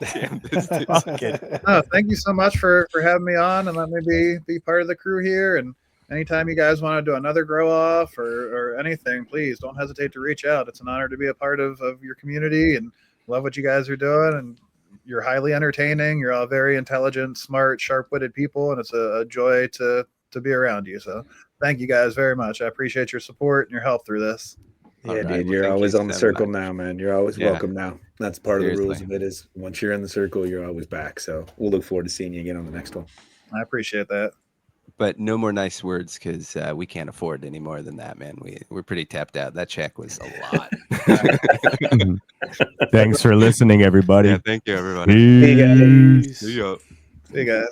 Thank you so much for having me on and letting me be part of the crew here. And anytime you guys want to do another grow off or anything, please don't hesitate to reach out. It's an honor to be a part of your community, and love what you guys are doing. And you're highly entertaining. You're all very intelligent, smart, sharp-witted people, and it's a joy to be around you. So thank you guys very much. I appreciate your support and your help through this. Yeah, right, dude, well, you're always on the so circle much. now, man. You're always welcome now. That's part of the rules of it, is once you're in the circle, you're always back. So we'll look forward to seeing you again on the next one. I appreciate that. But no more nice words, because we can't afford any more than that, man. We're pretty tapped out. That check was a lot. Thanks for listening, everybody. Yeah, thank you, everybody. Peace. See ya. See you guys.